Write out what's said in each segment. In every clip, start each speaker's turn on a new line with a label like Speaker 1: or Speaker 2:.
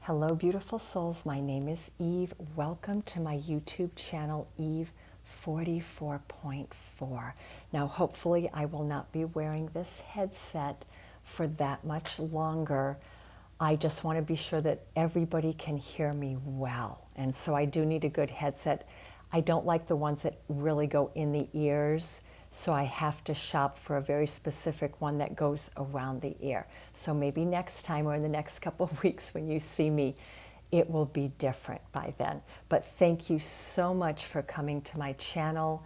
Speaker 1: Hello, beautiful souls. My name is Eve. Welcome to my YouTube channel, Eve 44.4. Now, hopefully, I will not be wearing this headset for that much longer. I just want to be sure that everybody can hear me well. And so I do need a good headset. I don't like the ones that really go in the ears. So I have to shop for a very specific one that goes around the ear. So maybe next time or in the next couple of weeks when you see me, it will be different by then. But thank you so much for coming to my channel.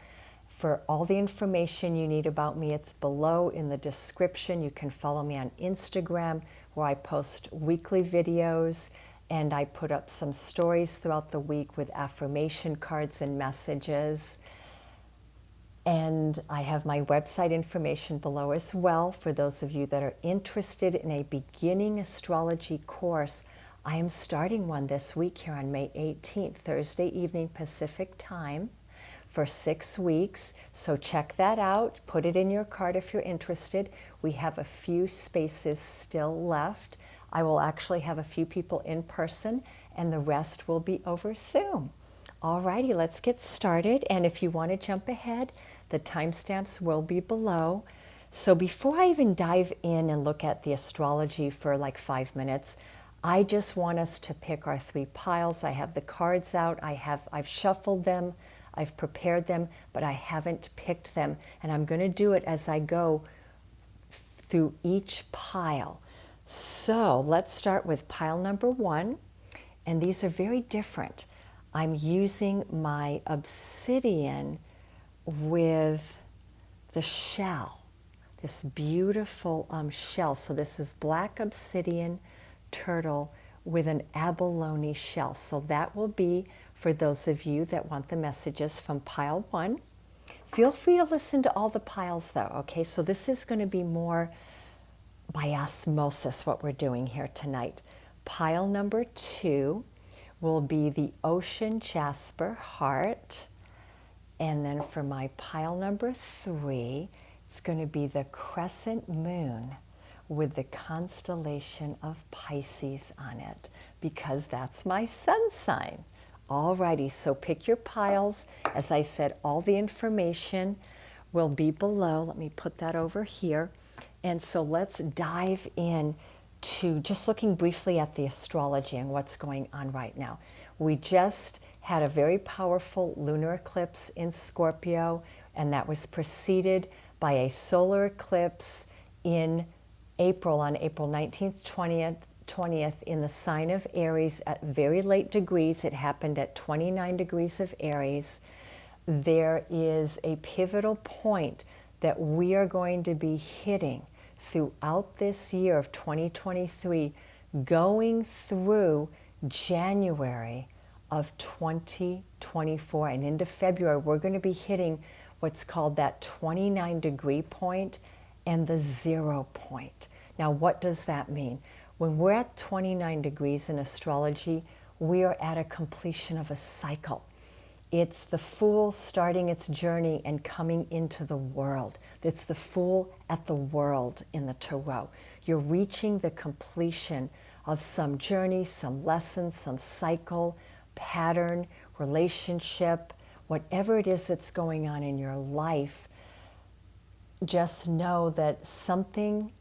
Speaker 1: For all the information you need about me, it's below in the description. You can follow me on Instagram where I post weekly videos and I put up some stories throughout the week with affirmation cards and messages. And I have my website information below as well for those of you that are interested in a beginning astrology course. I am starting one this week here on May 18th, Thursday evening Pacific time for 6 weeks. So check that out. Put it in your cart if you're interested. We have a few spaces still left. I will actually have a few people in person and the rest will be over Zoom. Alrighty, let's get started. And if you want to jump ahead, the timestamps will be below. So before I even dive in and look at the astrology for like 5 minutes, I just want us to pick our 3 piles. I have the cards out. I've shuffled them. I've prepared them, but I haven't picked them. And I'm going to do it as I go through each pile. So let's start with pile number 1. And these are very different. I'm using my obsidian with the shell, this beautiful shell. So this is black obsidian turtle with an abalone shell. So that will be for those of you that want the messages from pile 1. Feel free to listen to all the piles though, okay? So this is going to be more by osmosis what we're doing here tonight. Pile number 2 will be the ocean jasper heart. And then for my pile number 3, it's going to be the crescent moon with the constellation of Pisces on it, because that's my sun sign. Alrighty, so pick your piles. As I said, all the information will be below. Let me put that over here. And so let's dive in to just looking briefly at the astrology and what's going on right now. We just had a very powerful lunar eclipse in Scorpio, and that was preceded by a solar eclipse in April, on April 19th, 20th in the sign of Aries at very late degrees. It happened at 29 degrees of Aries. There is a pivotal point that we are going to be hitting throughout this year of 2023, going through January of 2024 and into February. We're going to be hitting what's called that 29 degree point and the 0 point. Now, what does that mean? When we're at 29 degrees in astrology, we are at a completion of a cycle. It's the Fool starting its journey and coming into the world. It's the Fool at the world in the Tarot. You're reaching the completion of some journey, some lesson, some cycle, pattern, relationship, whatever it is that's going on in your life. Just know that something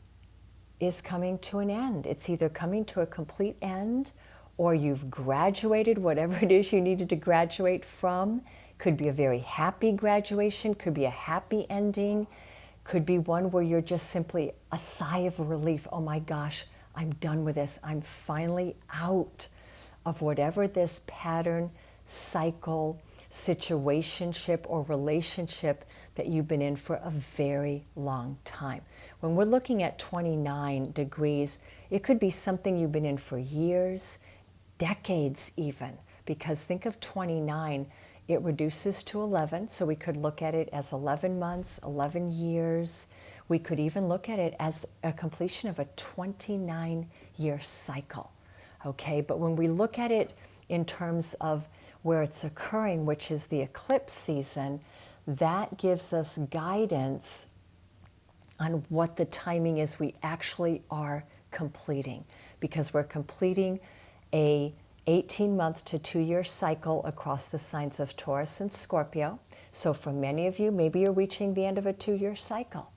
Speaker 1: is coming to an end. It's either coming to a complete end, or you've graduated whatever it is you needed to graduate from. Could be a very happy graduation, could be a happy ending, could be one where you're just simply a sigh of relief. Oh my gosh, I'm done with this. I'm finally out of whatever this pattern, cycle, situationship, or relationship that you've been in for a very long time. When we're looking at 29 degrees, it could be something you've been in for years, decades even, because think of 29, it reduces to 11, so we could look at it as 11 months, 11 years. We could even look at it as a completion of a 29-year cycle, okay? But when we look at it in terms of where it's occurring, which is the eclipse season, that gives us guidance on what the timing is we actually are completing, because we're completing a 18-month to 2-year cycle across the signs of Taurus and Scorpio. So for many of you, maybe you're reaching the end of a 2-year cycle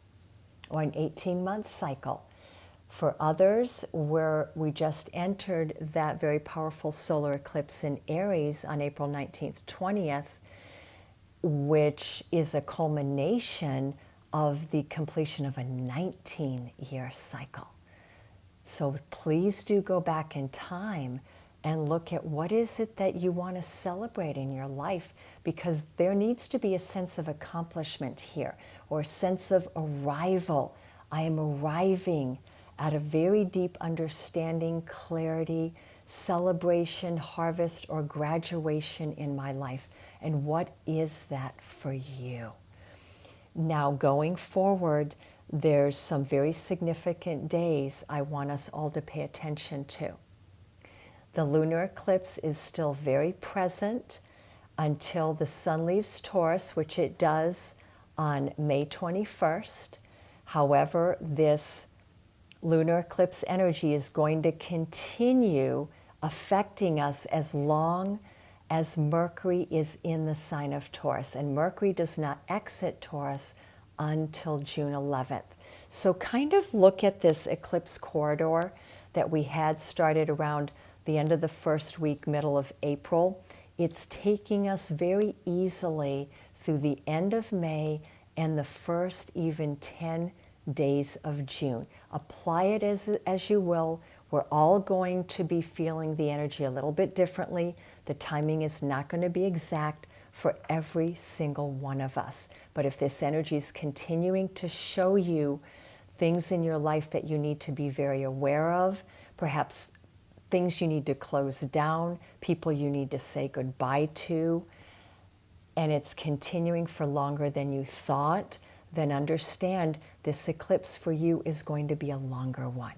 Speaker 1: or an 18-month cycle. For others, we just entered that very powerful solar eclipse in Aries on April 19th, 20th, which is a culmination of the completion of a 19-year cycle. So please do go back in time and look at what is it that you want to celebrate in your life, because there needs to be a sense of accomplishment here, or a sense of arrival. I am arriving at a very deep understanding, clarity, celebration, harvest, or graduation in my life. And what is that for you? Now, going forward, there's some very significant days I want us all to pay attention to. The lunar eclipse is still very present until the sun leaves Taurus, which it does on May 21st. However, this lunar eclipse energy is going to continue affecting us as long as Mercury is in the sign of Taurus. And Mercury does not exit Taurus until June 11th. So kind of look at this eclipse corridor that we had started around the end of the first week, middle of April. It's taking us very easily through the end of May and the first even 10 days of June. Apply it as you will. We're all going to be feeling the energy a little bit differently. The timing is not going to be exact for every single one of us. But if this energy is continuing to show you things in your life that you need to be very aware of, perhaps things you need to close down, people you need to say goodbye to, and it's continuing for longer than you thought, then understand this eclipse for you is going to be a longer one.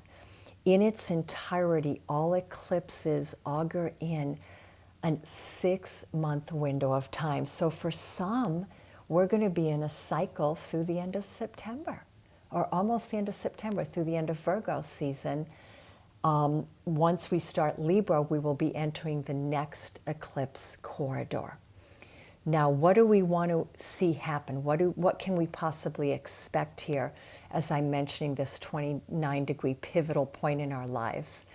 Speaker 1: In its entirety, all eclipses augur in a 6-month window of time. So for some, we're going to be in a cycle through the end of September, or almost the end of September, through the end of Virgo season. Once we start Libra, we will be entering the next eclipse corridor. Now, what do we want to see happen? What can we possibly expect here as I'm mentioning this 29-degree pivotal point in our lives?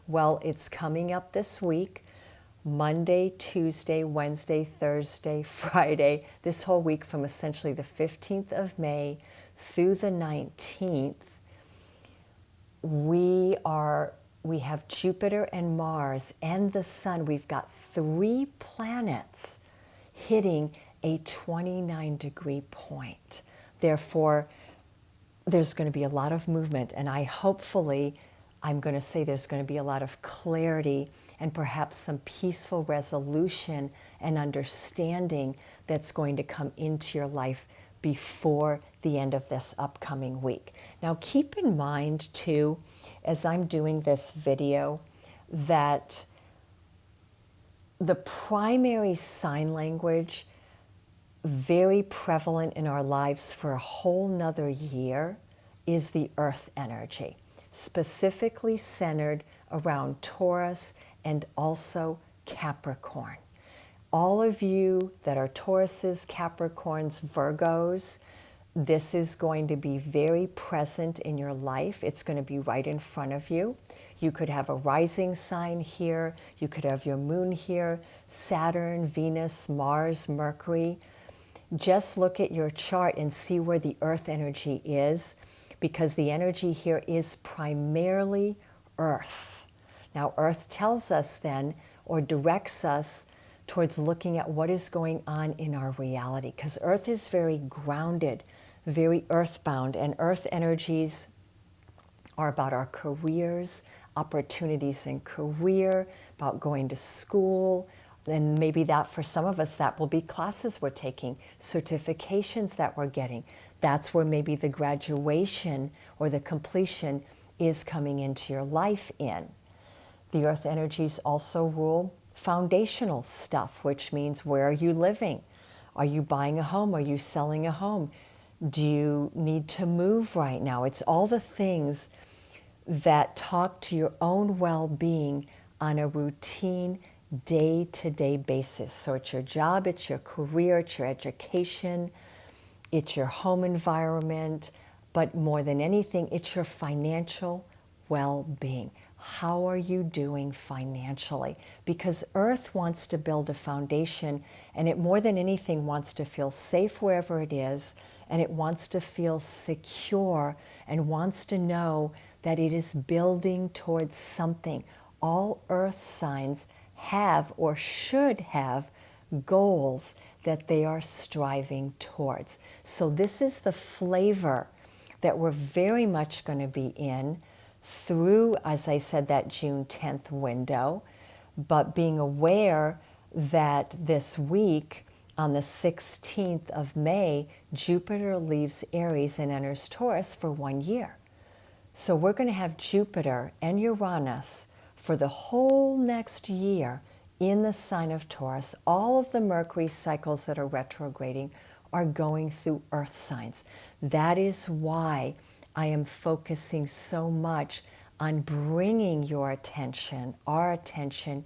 Speaker 1: Well, it's coming up this week, Monday, Tuesday, Wednesday, Thursday, Friday, this whole week from essentially the 15th of May through the 19th. We have Jupiter and Mars and the Sun. We've got 3 planets hitting a 29-degree point. Therefore, there's going to be a lot of movement, and I'm going to say there's going to be a lot of clarity and perhaps some peaceful resolution and understanding that's going to come into your life before the end of this upcoming week. Now, keep in mind, too, as I'm doing this video, that the primary sign language, very prevalent in our lives for a whole nother year, is the earth energy, specifically centered around Taurus and also Capricorn. All of you that are Tauruses, Capricorns, Virgos, this is going to be very present in your life. It's going to be right in front of you. You could have a rising sign here. You could have your moon here, Saturn, Venus, Mars, Mercury. Just look at your chart and see where the earth energy is, because the energy here is primarily earth. Now, earth tells us then, or directs us towards looking at what is going on in our reality, because earth is very grounded, very earthbound, and earth energies are about our careers, opportunities in career, about going to school, and maybe that for some of us that will be classes we're taking, certifications that we're getting. That's where maybe the graduation or the completion is coming into your life in. The earth energies also rule foundational stuff, which means where are you living? Are you buying a home? Are you selling a home? Do you need to move right now? It's all the things that talk to your own well-being on a routine, day-to-day basis. So it's your job, it's your career, it's your education, it's your home environment, but more than anything, it's your financial well-being. How are you doing financially? Because Earth wants to build a foundation, and it more than anything wants to feel safe wherever it is, and it wants to feel secure and wants to know that it is building towards something. All Earth signs have or should have goals that they are striving towards. So this is the flavor that we're very much going to be in through, as I said, that June 10th window, but being aware that this week on the 16th of May, Jupiter leaves Aries and enters Taurus for 1 year. So we're going to have Jupiter and Uranus for the whole next year in the sign of Taurus. All of the Mercury cycles that are retrograding are going through Earth signs. That is why I am focusing so much on bringing your attention, our attention,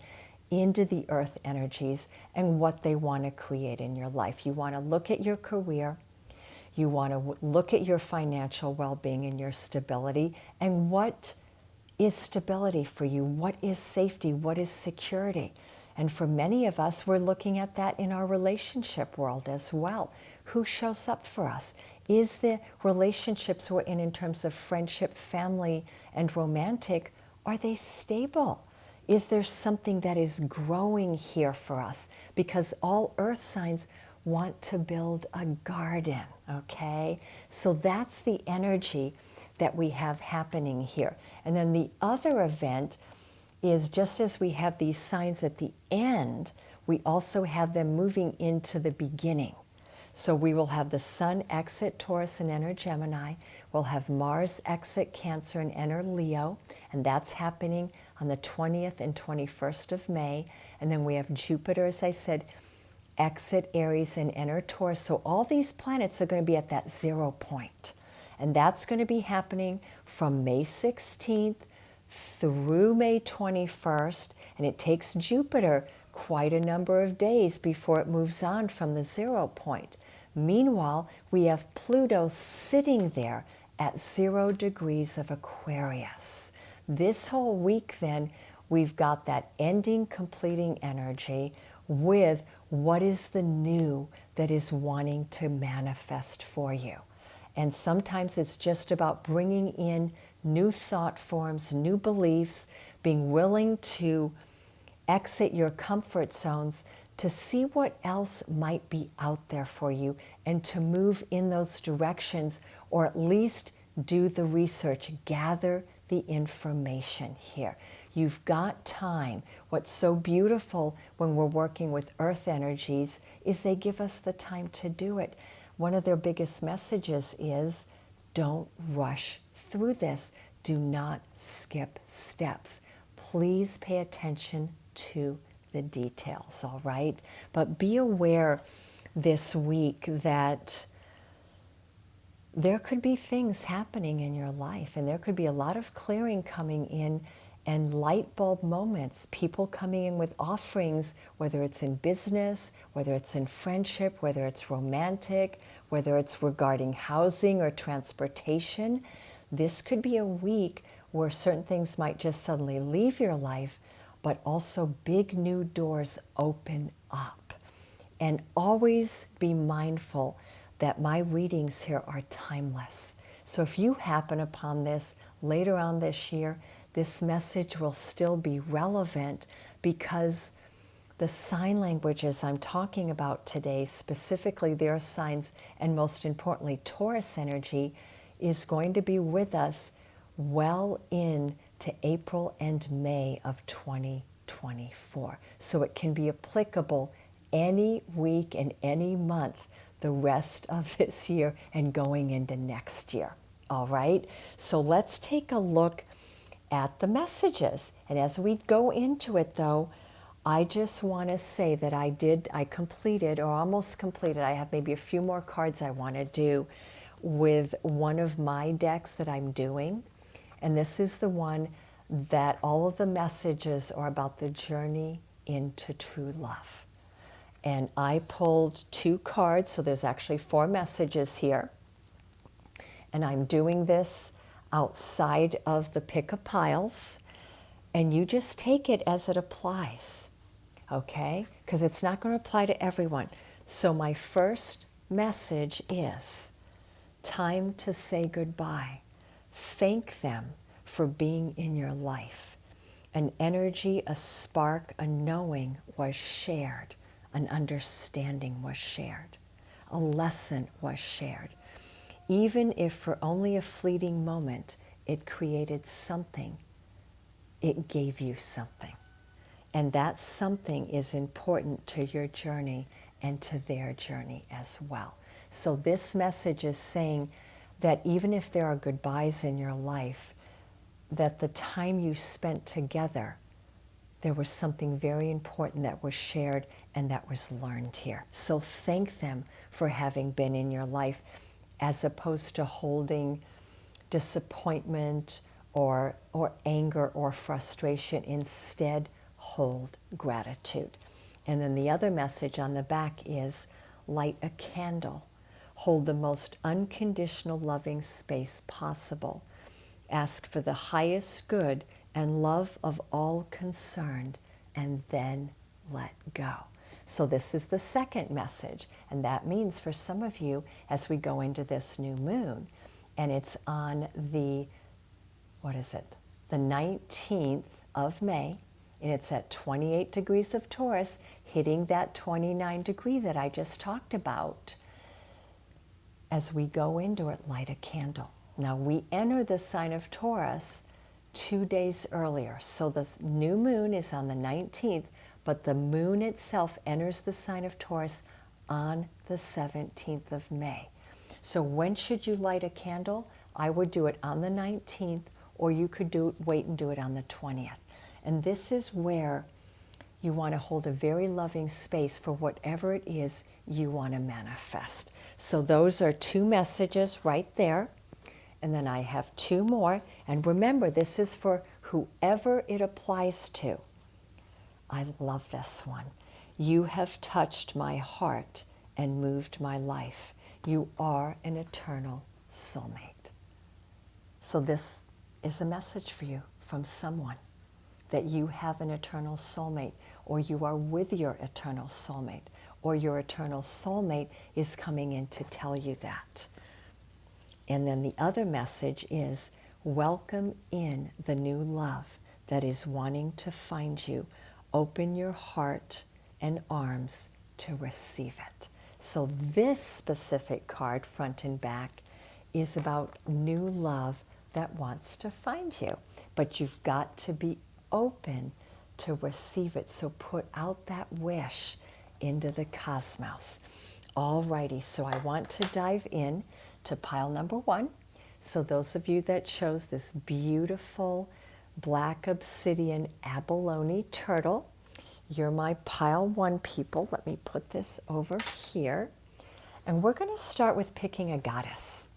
Speaker 1: into the Earth energies and what they want to create in your life. You want to look at your career, you want to look at your financial well-being and your stability, and what is stability for you? What is safety? What is security? And for many of us, we're looking at that in our relationship world as well. Who shows up for us? Is the relationships we're in terms of friendship, family, and romantic, are they stable? Is there something that is growing here for us? Because all Earth signs want to build a garden, okay? So that's the energy that we have happening here. And then the other event is, just as we have these signs at the end, we also have them moving into the beginning. So we will have the Sun exit Taurus and enter Gemini. We'll have Mars exit Cancer and enter Leo, and that's happening on the 20th and 21st of May. And then we have Jupiter, as I said, exit Aries and enter Taurus. So all these planets are going to be at that 0 point. And that's going to be happening from May 16th through May 21st. And it takes Jupiter quite a number of days before it moves on from the 0 point. Meanwhile, we have Pluto sitting there at 0 degrees of Aquarius. This whole week then, we've got that ending, completing energy with what is the new that is wanting to manifest for you. And sometimes it's just about bringing in new thought forms, new beliefs, being willing to exit your comfort zones to see what else might be out there for you and to move in those directions, or at least do the research, gather the information here. You've got time. What's so beautiful when we're working with Earth energies is they give us the time to do it. One of their biggest messages is, don't rush through this. Do not skip steps. Please pay attention to the details, all right? But be aware this week that there could be things happening in your life, and there could be a lot of clearing coming in and light bulb moments, people coming in with offerings, whether it's in business, whether it's in friendship, whether it's romantic, whether it's regarding housing or transportation. This could be a week where certain things might just suddenly leave your life, but also big new doors open up. And always be mindful that my readings here are timeless. So if you happen upon this later on this year, this message will still be relevant, because the sign languages I'm talking about today, specifically their signs, and most importantly Taurus energy, is going to be with us well into April and May of 2024. So it can be applicable any week and any month the rest of this year and going into next year. All right? So let's take a look at the messages. And as we go into it though, I just want to say that I completed, or almost completed, I have maybe a few more cards I want to do with one of my decks that I'm doing. And this is the one that all of the messages are about the journey into true love. And I pulled 2 cards, so there's actually 4 messages here. And I'm doing this outside of the pick of piles. And you just take it as it applies, okay? Because it's not going to apply to everyone. So my first message is time to say goodbye. Thank them for being in your life. An energy, a spark, a knowing was shared. An understanding was shared. A lesson was shared. Even if for only a fleeting moment it created something, it gave you something. And that something is important to your journey and to their journey as well. So this message is saying that even if there are goodbyes in your life, that the time you spent together, there was something very important that was shared and that was learned here. So thank them for having been in your life, as opposed to holding disappointment or anger or frustration. Instead, hold gratitude. And then the other message on the back is light a candle. Hold the most unconditional loving space possible. Ask for the highest good and love of all concerned, and then let go. So this is the second message, and that means for some of you, as we go into this new moon, and it's on the, the 19th of May, and it's at 28 degrees of Taurus, hitting that 29 degree that I just talked about. As we go into it, light a candle. Now we enter the sign of Taurus 2 days earlier. So the new moon is on the 19th, but the moon itself enters the sign of Taurus on the 17th of May. So when should you light a candle? I would do it on the 19th, or you could wait and do it on the 20th. And this is where you want to hold a very loving space for whatever it is you want to manifest. So those are 2 messages right there. And then I have 2 more. And remember, this is for whoever it applies to. I love this one. You have touched my heart and moved my life. You are an eternal soulmate. So this is a message for you from someone, that you have an eternal soulmate, or you are with your eternal soulmate, or your eternal soulmate is coming in to tell you that. And then the other message is, welcome in the new love that is wanting to find you. Open your heart and arms to receive it. So this specific card, front and back, is about new love that wants to find you. But you've got to be open to receive it. So put out that wish into the cosmos. Alrighty, so I want to dive in to pile number 1. So those of you that chose this beautiful black obsidian abalone turtle, you're my pile 1 people. Let me put this over here. And we're going to start with picking a goddess.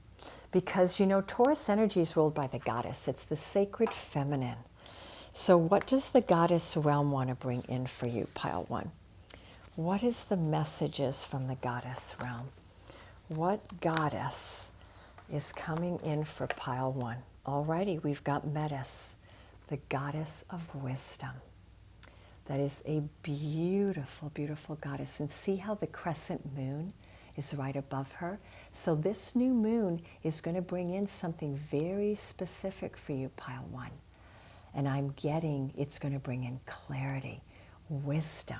Speaker 1: Because, you know, Taurus energy is ruled by the goddess. It's the sacred feminine. So what does the goddess realm want to bring in for you, pile 1? What is the messages from the goddess realm? What goddess is coming in for pile 1? Alrighty, we've got Metis, the goddess of wisdom. That is a beautiful, beautiful goddess. And see how the crescent moon is right above her? So this new moon is going to bring in something very specific for you, pile 1. And I'm getting it's going to bring in clarity, wisdom.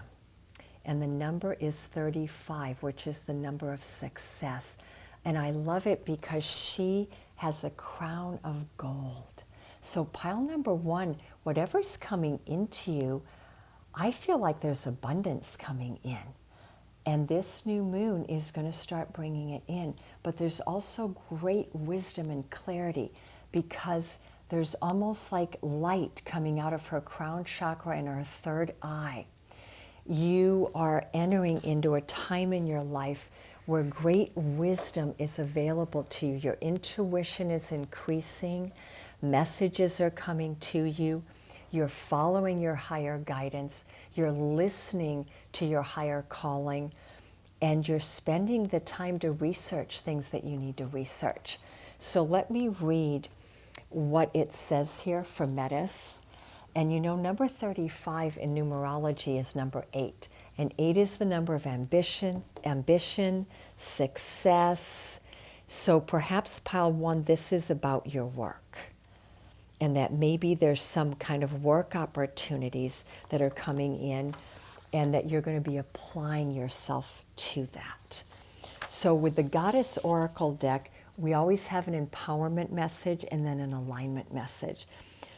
Speaker 1: And the number is 35, which is the number of success. And I love it because she has a crown of gold. So pile number 1, whatever's coming into you, I feel like there's abundance coming in. And this new moon is going to start bringing it in. But there's also great wisdom and clarity, because there's almost like light coming out of her crown chakra and her third eye. You are entering into a time in your life where great wisdom is available to you. Your intuition is increasing. Messages are coming to you. You're following your higher guidance. You're listening to your higher calling. And you're spending the time to research things that you need to research. So let me read what it says here for Metis. And you know, number 35 in numerology is number 8. And 8 is the number of ambition, success. So perhaps pile 1, this is about your work. And that maybe there's some kind of work opportunities that are coming in and that you're going to be applying yourself to that. So with the Goddess Oracle deck, we always have an empowerment message and then an alignment message.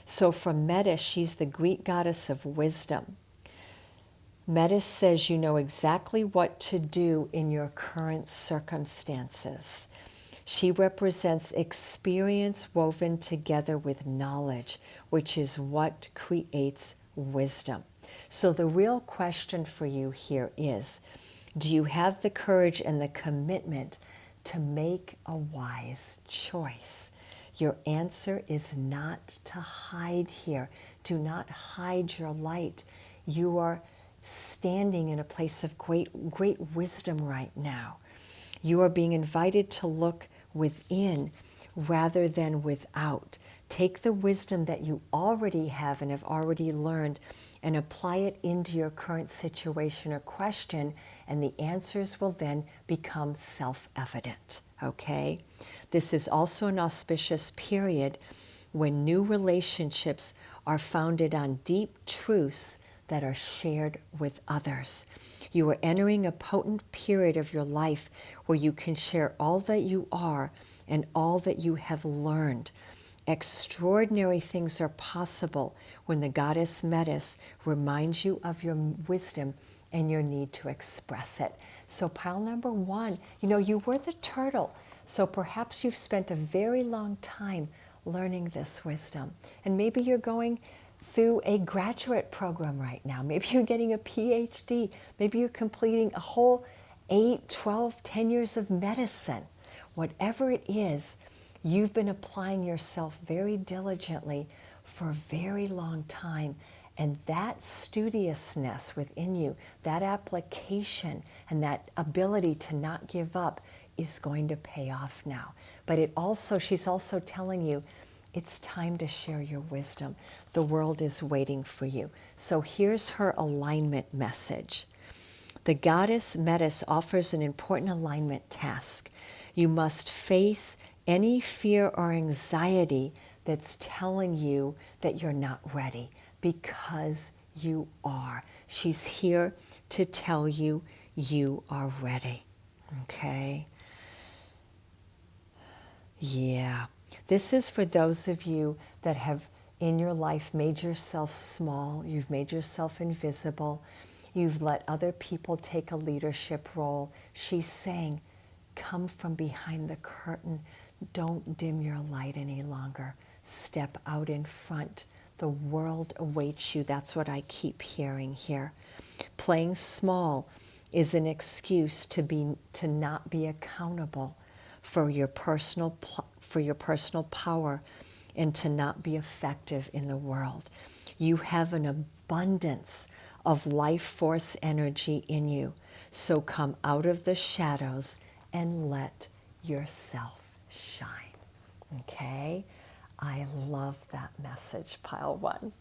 Speaker 1: So from Metis, she's the Greek goddess of wisdom. Metis says you know exactly what to do in your current circumstances. She represents experience woven together with knowledge, which is what creates wisdom. So the real question for you here is, do you have the courage and the commitment to make a wise choice? Your answer is not to hide here. Do not hide your light. You are standing in a place of great wisdom right now. You are being invited to look within rather than without. Take the wisdom that you already have and have already learned and apply it into your current situation or question, and the answers will then become self-evident, okay? This is also an auspicious period when new relationships are founded on deep truths that are shared with others. You are entering a potent period of your life where you can share all that you are and all that you have learned. Extraordinary things are possible when the goddess Metis reminds you of your wisdom and your need to express it. So pile number 1, you know, you were the turtle. So perhaps you've spent a very long time learning this wisdom. And maybe you're going through a graduate program right now. Maybe you're getting a PhD. Maybe you're completing a whole 8, 12, 10 years of medicine. Whatever it is, you've been applying yourself very diligently for a very long time. And that studiousness within you, that application and that ability to not give up is going to pay off now. But she's also telling you, it's time to share your wisdom. The world is waiting for you. So here's her alignment message. The goddess Metis offers an important alignment task. You must face any fear or anxiety that's telling you that you're not ready, because you are. She's here to tell you you are ready. Okay? Yeah. This is for those of you that have in your life made yourself small, you've made yourself invisible, you've let other people take a leadership role. She's saying, come from behind the curtain. Don't dim your light any longer. Step out in front. The world awaits you. That's what I keep hearing here. Playing small is an excuse to not be accountable for your personal power and to not be effective in the world. You have an abundance of life force energy in you. So come out of the shadows and let yourself shine. Okay? I love that message, pile 1.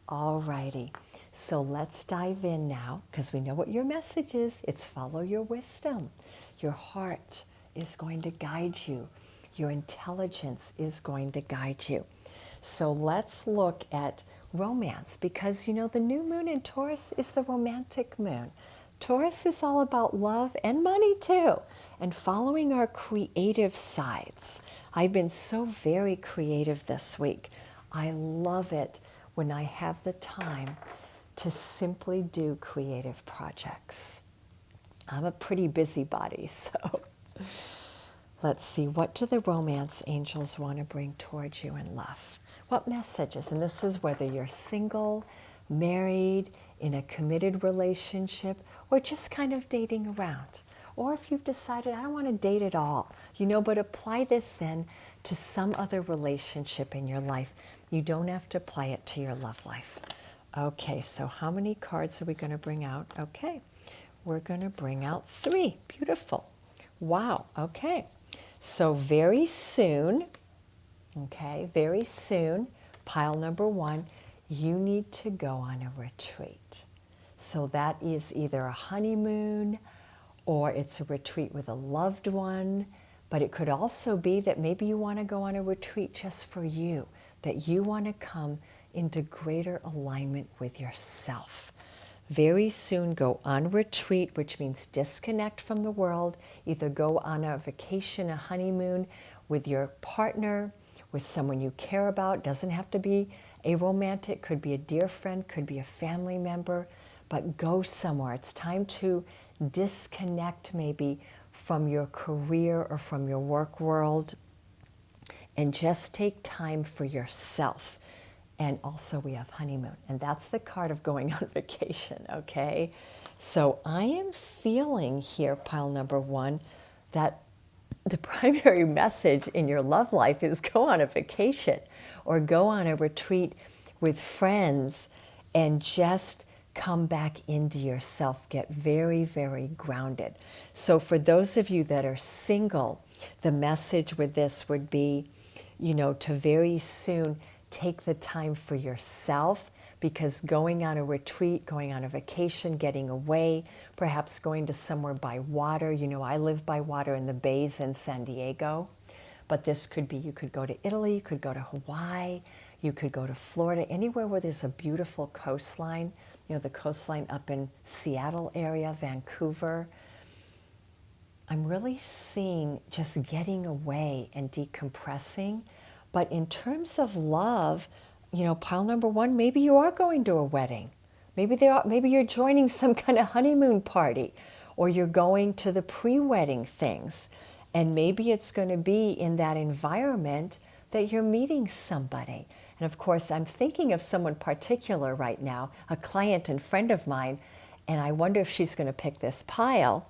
Speaker 1: All righty. So let's dive in now, because we know what your message is. It's follow your wisdom. Your heart is going to guide you. Your intelligence is going to guide you. So let's look at romance, because you know the new moon in Taurus is the romantic moon. Taurus is all about love and money too, and following our creative sides. I've been so very creative this week. I love it when I have the time to simply do creative projects. I'm a pretty busybody, so let's see, what do the romance angels want to bring towards you in love? What messages? And this is whether you're single, married, in a committed relationship, or just kind of dating around. Or if you've decided, I don't want to date at all, but apply this then to some other relationship in your life. You don't have to apply it to your love life. Okay, so how many cards are we going to bring out? Okay, we're going to bring out 3. Beautiful. Wow, okay. So very soon, okay, very soon, pile number 1, you need to go on a retreat. So that is either a honeymoon or it's a retreat with a loved one, but it could also be that maybe you want to go on a retreat just for you, that you want to come into greater alignment with yourself. Very soon go on retreat, which means disconnect from the world, either go on a vacation, a honeymoon with your partner, with someone you care about. Doesn't have to be a romantic, could be a dear friend, could be a family member, but go somewhere. It's time to disconnect maybe from your career or from your work world and just take time for yourself. And also we have honeymoon, and that's the card of going on vacation, okay? So I am feeling here, pile number 1, that the primary message in your love life is go on a vacation or go on a retreat with friends and just come back into yourself, get very, very grounded. So for those of you that are single, the message with this would be, to very soon take the time for yourself, because going on a retreat, going on a vacation, getting away, perhaps going to somewhere by water. I live by water in the bays in San Diego, but this could be, you could go to Italy, you could go to Hawaii, you could go to Florida, anywhere where there's a beautiful coastline, the coastline up in Seattle area, Vancouver. I'm really seeing just getting away and decompressing. But in terms of love, pile number 1, maybe you are going to a wedding. Maybe you're joining some kind of honeymoon party, or you're going to the pre-wedding things. And maybe it's going to be in that environment that you're meeting somebody. And of course, I'm thinking of someone particular right now, a client and friend of mine, and I wonder if she's going to pick this pile.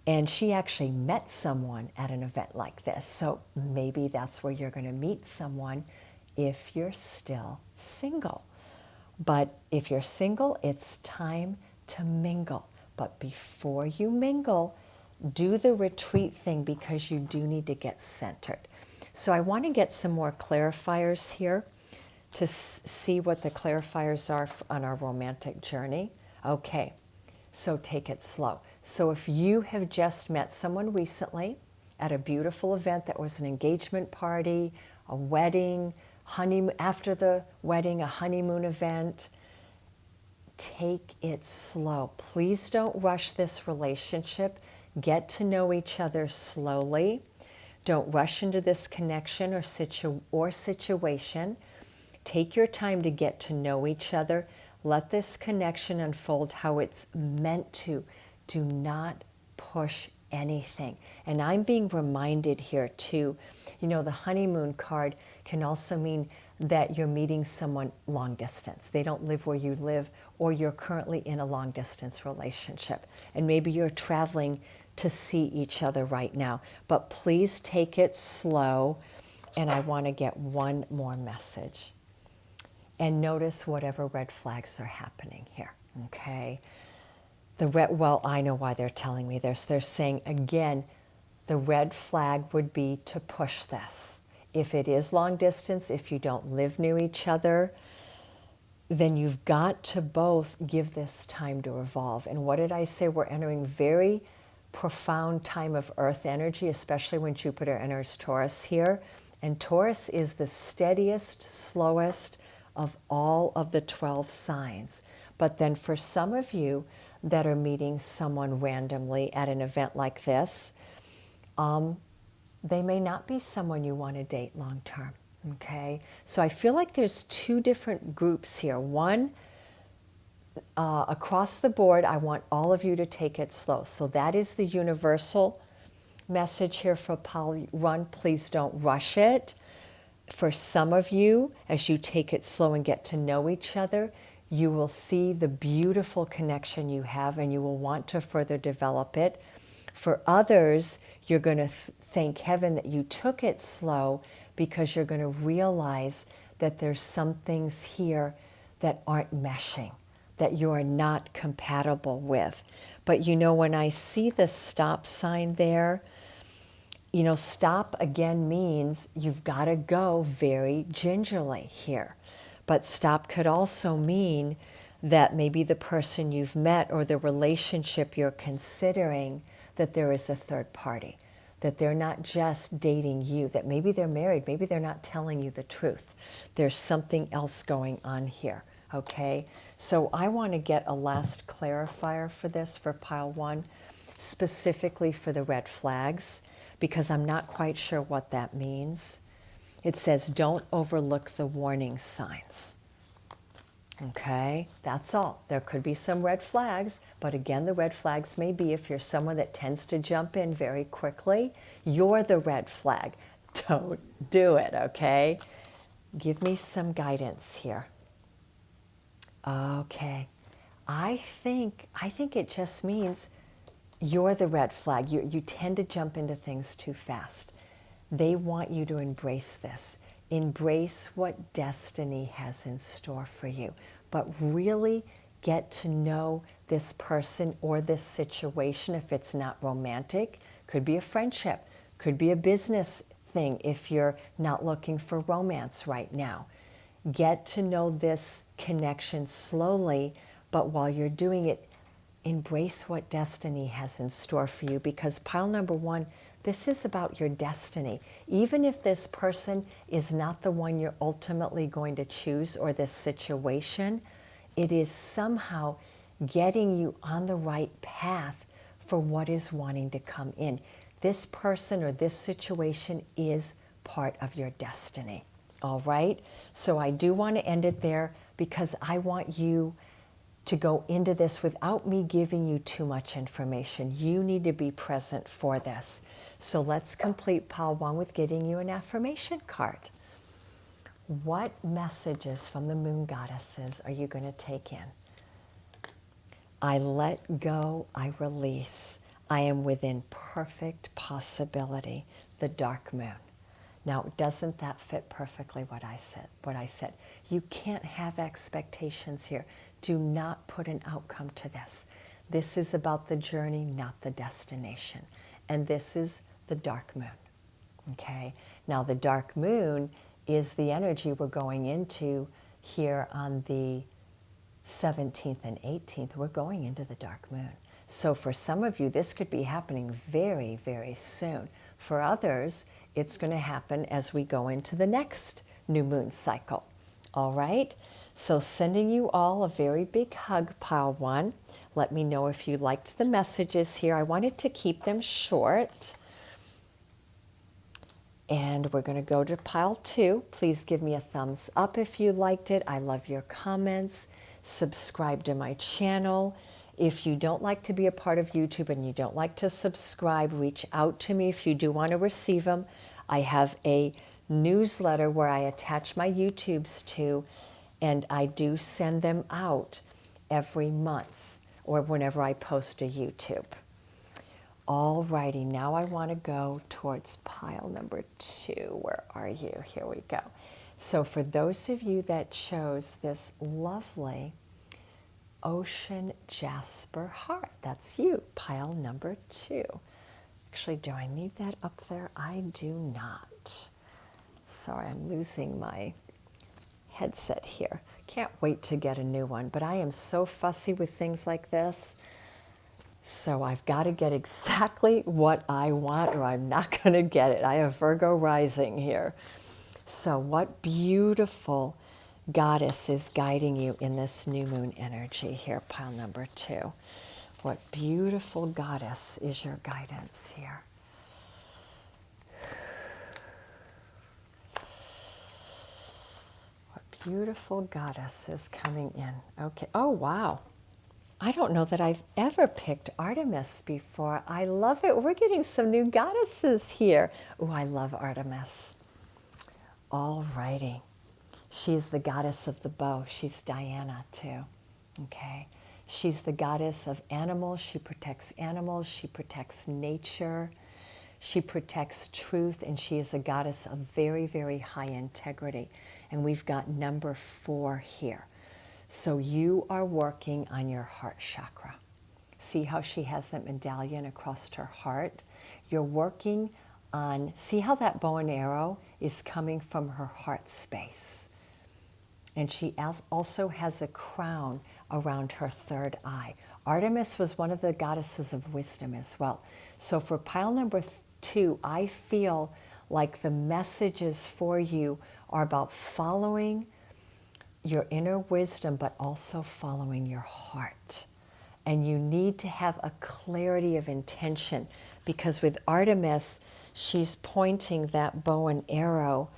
Speaker 1: And she actually met someone at an event like this. So maybe that's where you're going to meet someone if you're still single. But if you're single, it's time to mingle. But before you mingle, do the retreat thing, because you do need to get centered. So I want to get some more clarifiers here to see what the clarifiers are on our romantic journey. Okay, so take it slow. So if you have just met someone recently at a beautiful event that was an engagement party, a wedding, honeymoon, after the wedding, a honeymoon event, take it slow. Please don't rush this relationship. Get to know each other slowly. Don't rush into this connection or situation. Take your time to get to know each other. Let this connection unfold how it's meant to. Do not push anything. And I'm being reminded here too, the honeymoon card can also mean that you're meeting someone long distance. They don't live where you live, or you're currently in a long distance relationship. And maybe you're traveling to see each other right now. But please take it slow. And I want to get one more message. And notice whatever red flags are happening here, okay? Well, I know why they're telling me this. They're saying, again, the red flag would be to push this. If it is long distance, if you don't live near each other, then you've got to both give this time to evolve. And what did I say? We're entering very profound time of Earth energy, especially when Jupiter enters Taurus here. And Taurus is the steadiest, slowest of all of the 12 signs. But then for some of you that are meeting someone randomly at an event like this, they may not be someone you want to date long term, okay? So I feel like there's 2 different groups here. One, across the board, I want all of you to take it slow. So that is the universal message here for Pile 1. Please don't rush it. For some of you, as you take it slow and get to know each other, you will see the beautiful connection you have, and you will want to further develop it. For others, you're going to thank heaven that you took it slow, because you're going to realize that there's some things here that aren't meshing, that you're not compatible with. But you know, when I see the stop sign there, you know, stop again means you've got to go very gingerly here. But stop could also mean that maybe the person you've met or the relationship you're considering, that there is a third party, that they're not just dating you, that maybe they're married, maybe they're not telling you the truth. There's something else going on here, okay? So I want to get a last clarifier for this, for pile 1, specifically for the red flags, because I'm not quite sure what that means. It says, don't overlook the warning signs. Okay, that's all. There could be some red flags, but again, the red flags may be if you're someone that tends to jump in very quickly, you're the red flag. Don't do it, okay? Give me some guidance here. Okay, I think it just means you're the red flag. You tend to jump into things too fast. They want you to embrace this. Embrace what destiny has in store for you. But really get to know this person or this situation if it's not romantic. Could be a friendship. Could be a business thing if you're not looking for romance right now. Get to know this connection slowly, but while you're doing it, embrace what destiny has in store for you, because pile number 1, this is about your destiny. Even if this person is not the one you're ultimately going to choose, or this situation, it is somehow getting you on the right path for what is wanting to come in. This person or this situation is part of your destiny. All right? So I do want to end it there because I want you to go into this without me giving you too much information. You need to be present for this. So let's complete pile 1 with getting you an affirmation card. What messages from the moon goddesses are you going to take in? I let go, I release. I am within perfect possibility, the dark moon. Now, doesn't that fit perfectly what I said? You can't have expectations here. Do not put an outcome to this. This is about the journey, not the destination. And this is the dark moon, okay? Now, the dark moon is the energy we're going into here on the 17th and 18th. We're going into the dark moon. So for some of you, this could be happening very, very soon. For others, it's going to happen as we go into the next new moon cycle. All right? So sending you all a very big hug, pile 1. Let me know if you liked the messages here. I wanted to keep them short. And we're going to go to pile 2. Please give me a thumbs up if you liked it. I love your comments. Subscribe to my channel. If you don't like to be a part of YouTube and you don't like to subscribe, reach out to me if you do want to receive them. I have a newsletter where I attach my YouTubes to, and I do send them out every month or whenever I post a YouTube. Alrighty, now I want to go towards pile number 2. Where are you? Here we go. So for those of you that chose this lovely Ocean Jasper heart, that's you, pile number 2. Actually, do I need that up there? I do not. Sorry, I'm losing my headset here. Can't wait to get a new one, but I am so fussy with things like this. So I've got to get exactly what I want or I'm not going to get it. I have Virgo rising here. So what beautiful goddess is guiding you in this new moon energy here, pile number 2. What beautiful goddess is your guidance here? What beautiful goddess is coming in? Okay. Oh, wow. I don't know that I've ever picked Artemis before. I love it. We're getting some new goddesses here. Oh, I love Artemis. All righty. She's the goddess of the bow. She's Diana too. Okay. She's the goddess of animals. She protects animals. She protects nature. She protects truth, and she is a goddess of very, very high integrity. And we've got number 4 here. So you are working on your heart chakra. See how she has that medallion across her heart? You're working on, see how that bow and arrow is coming from her heart space. And she also has a crown around her third eye. Artemis was one of the goddesses of wisdom as well. So for pile number 2, I feel like the messages for you are about following your inner wisdom, but also following your heart. And you need to have a clarity of intention, because with Artemis, she's pointing that bow and arrow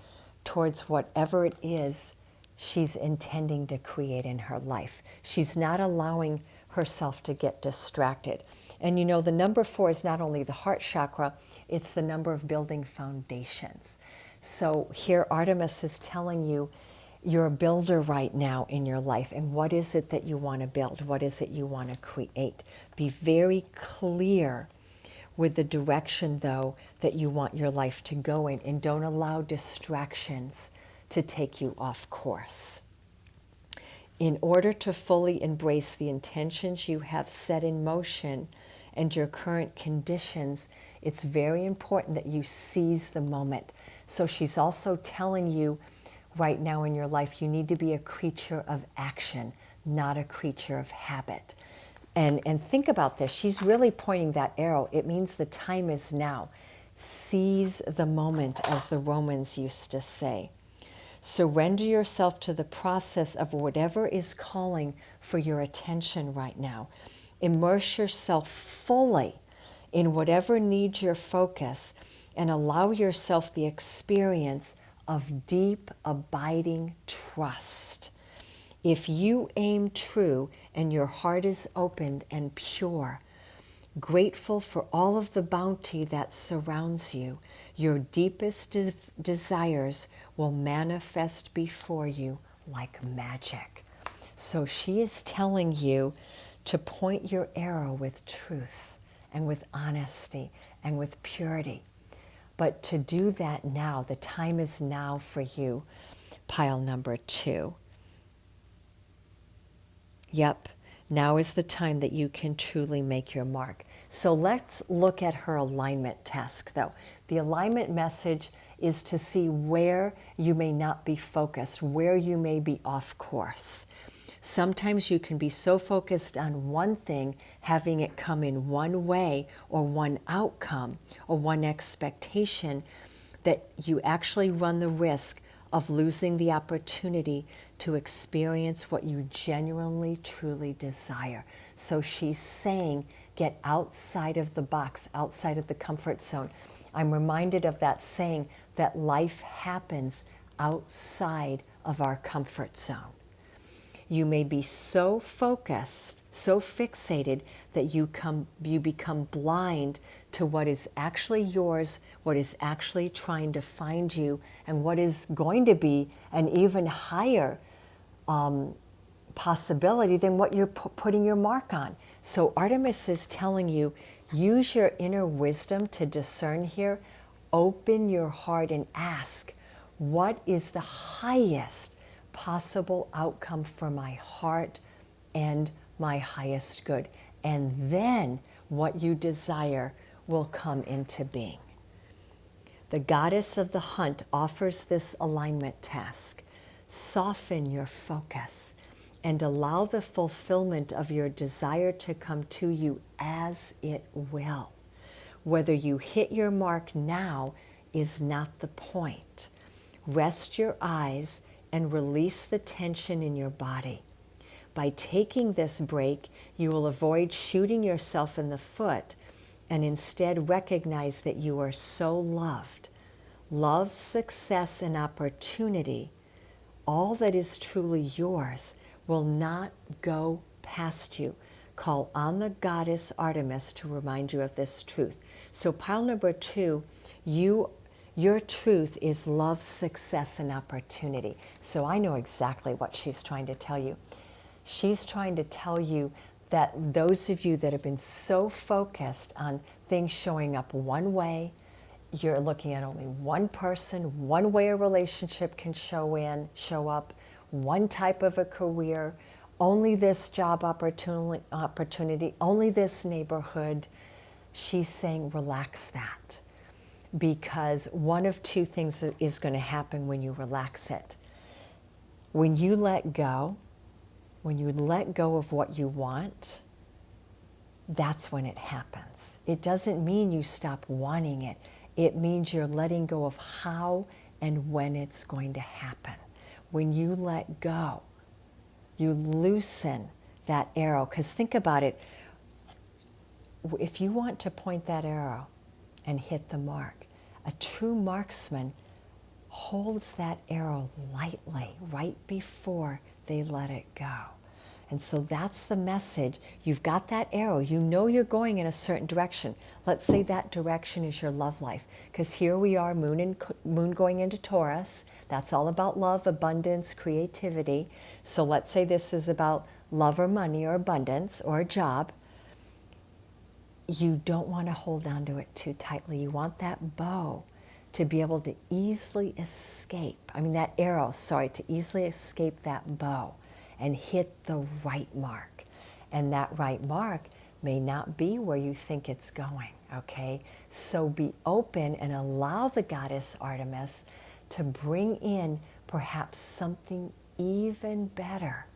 Speaker 1: towards whatever it is she's intending to create in her life. She's not allowing herself to get distracted. And you know, the number 4 is not only the heart chakra, it's the number of building foundations. So here Artemis is telling you, you're a builder right now in your life. And what is it that you want to build? What is it you want to create? Be very clear with the direction, though, that you want your life to go in. And don't allow distractions to take you off course. In order to fully embrace the intentions you have set in motion and your current conditions, it's very important that you seize the moment. So she's also telling you right now in your life, you need to be a creature of action, not a creature of habit. And think about this. She's really pointing that arrow. It means the time is now. Seize the moment, as the Romans used to say. Surrender yourself to the process of whatever is calling for your attention right now. Immerse yourself fully in whatever needs your focus, and allow yourself the experience of deep, abiding trust. If you aim true and your heart is opened and pure, grateful for all of the bounty that surrounds you, your deepest desires will manifest before you like magic. So she is telling you to point your arrow with truth and with honesty and with purity. But to do that now, the time is now for you, pile number 2. Yep, now is the time that you can truly make your mark. So let's look at her alignment task, though. The alignment message is to see where you may not be focused, where you may be off course. Sometimes you can be so focused on one thing, having it come in one way or one outcome or one expectation, that you actually run the risk of losing the opportunity to experience what you genuinely, truly desire. So she's saying, get outside of the box, outside of the comfort zone. I'm reminded of that saying that life happens outside of our comfort zone. You may be so focused, so fixated, that you become blind to what is actually yours, what is actually trying to find you, and what is going to be an even higher possibility than what you're putting your mark on. So Artemis is telling you, use your inner wisdom to discern here. Open your heart and ask, what is the highest possible outcome for my heart and my highest good? And then what you desire will come into being. The goddess of the hunt offers this alignment task. Soften your focus and allow the fulfillment of your desire to come to you as it will. Whether you hit your mark now is not the point. Rest your eyes and release the tension in your body. By taking this break, you will avoid shooting yourself in the foot and instead recognize that you are so loved. Love, success, and opportunity, all that is truly yours, will not go past you. Call on the goddess Artemis to remind you of this truth. So pile number 2, your truth is love, success, and opportunity. So I know exactly what she's trying to tell you. She's trying to tell you that those of you that have been so focused on things showing up one way, you're looking at only one person, one way a relationship can show up, one type of a career, only this job opportunity, only this neighborhood. She's saying relax that, because one of two things is going to happen when you relax it. When you let go of what you want, that's when it happens. It doesn't mean you stop wanting it. It means you're letting go of how and when it's going to happen. When you let go, you loosen that arrow. Because think about it. If you want to point that arrow and hit the mark, a true marksman holds that arrow lightly right before they let it go. And so that's the message. You've got that arrow. You know you're going in a certain direction. Let's say that direction is your love life. Because here we are, moon going into Taurus. That's all about love, abundance, creativity. So let's say this is about love or money or abundance or a job. You don't want to hold on to it too tightly. You want that bow to be able to easily escape. That arrow, to easily escape that bow and hit the right mark. And that right mark may not be where you think it's going, okay? So be open and allow the goddess Artemis to bring in perhaps something even better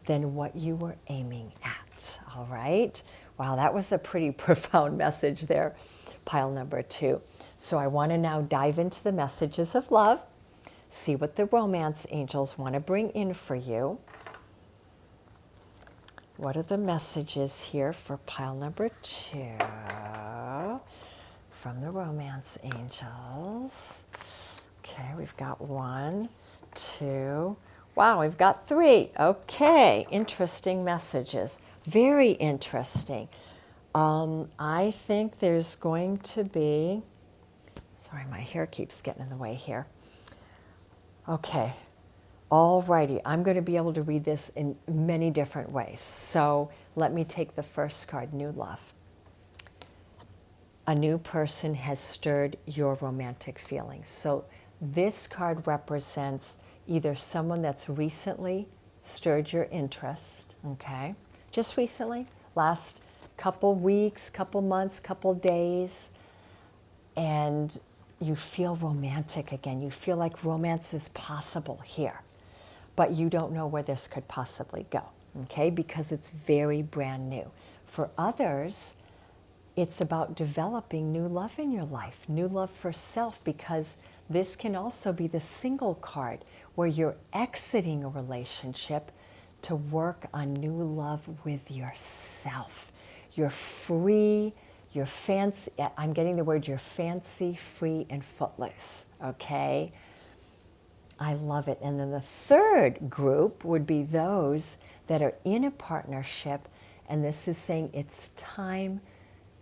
Speaker 1: than what you were aiming at, all right? Wow, that was a pretty profound message there, pile number 2. So I want to now dive into the messages of love, see what the romance angels want to bring in for you. What are the messages here for pile number 2 from the romance angels? Okay, we've got 1, 2. Wow, we've got 3. Okay, interesting messages. Very interesting. I think there's going to be, sorry, my hair keeps getting in the way here. Okay. Alrighty, I'm going to be able to read this in many different ways. So let me take the first card, New Love. A new person has stirred your romantic feelings. So this card represents either someone that's recently stirred your interest, okay? Just recently, last couple weeks, couple months, couple days, and you feel romantic again. You feel like romance is possible here, but you don't know where this could possibly go, okay? Because it's very brand new. For others, it's about developing new love in your life, new love for self, because this can also be the single card where you're exiting a relationship to work on new love with yourself. You're free, you're fancy, I'm getting the word, you're fancy, free, and footloose, okay? I love it. And then the third group would be those that are in a partnership, and this is saying it's time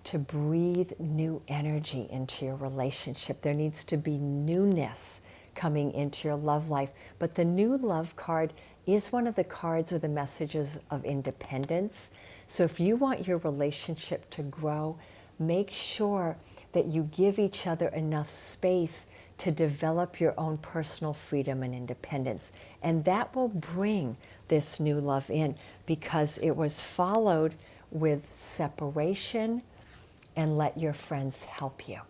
Speaker 1: to breathe new energy into your relationship. There needs to be newness coming into your love life. But the new love card is one of the cards or the messages of independence. So if you want your relationship to grow, make sure that you give each other enough space to develop your own personal freedom and independence. And that will bring this new love in, because it was followed with separation and let your friends help you,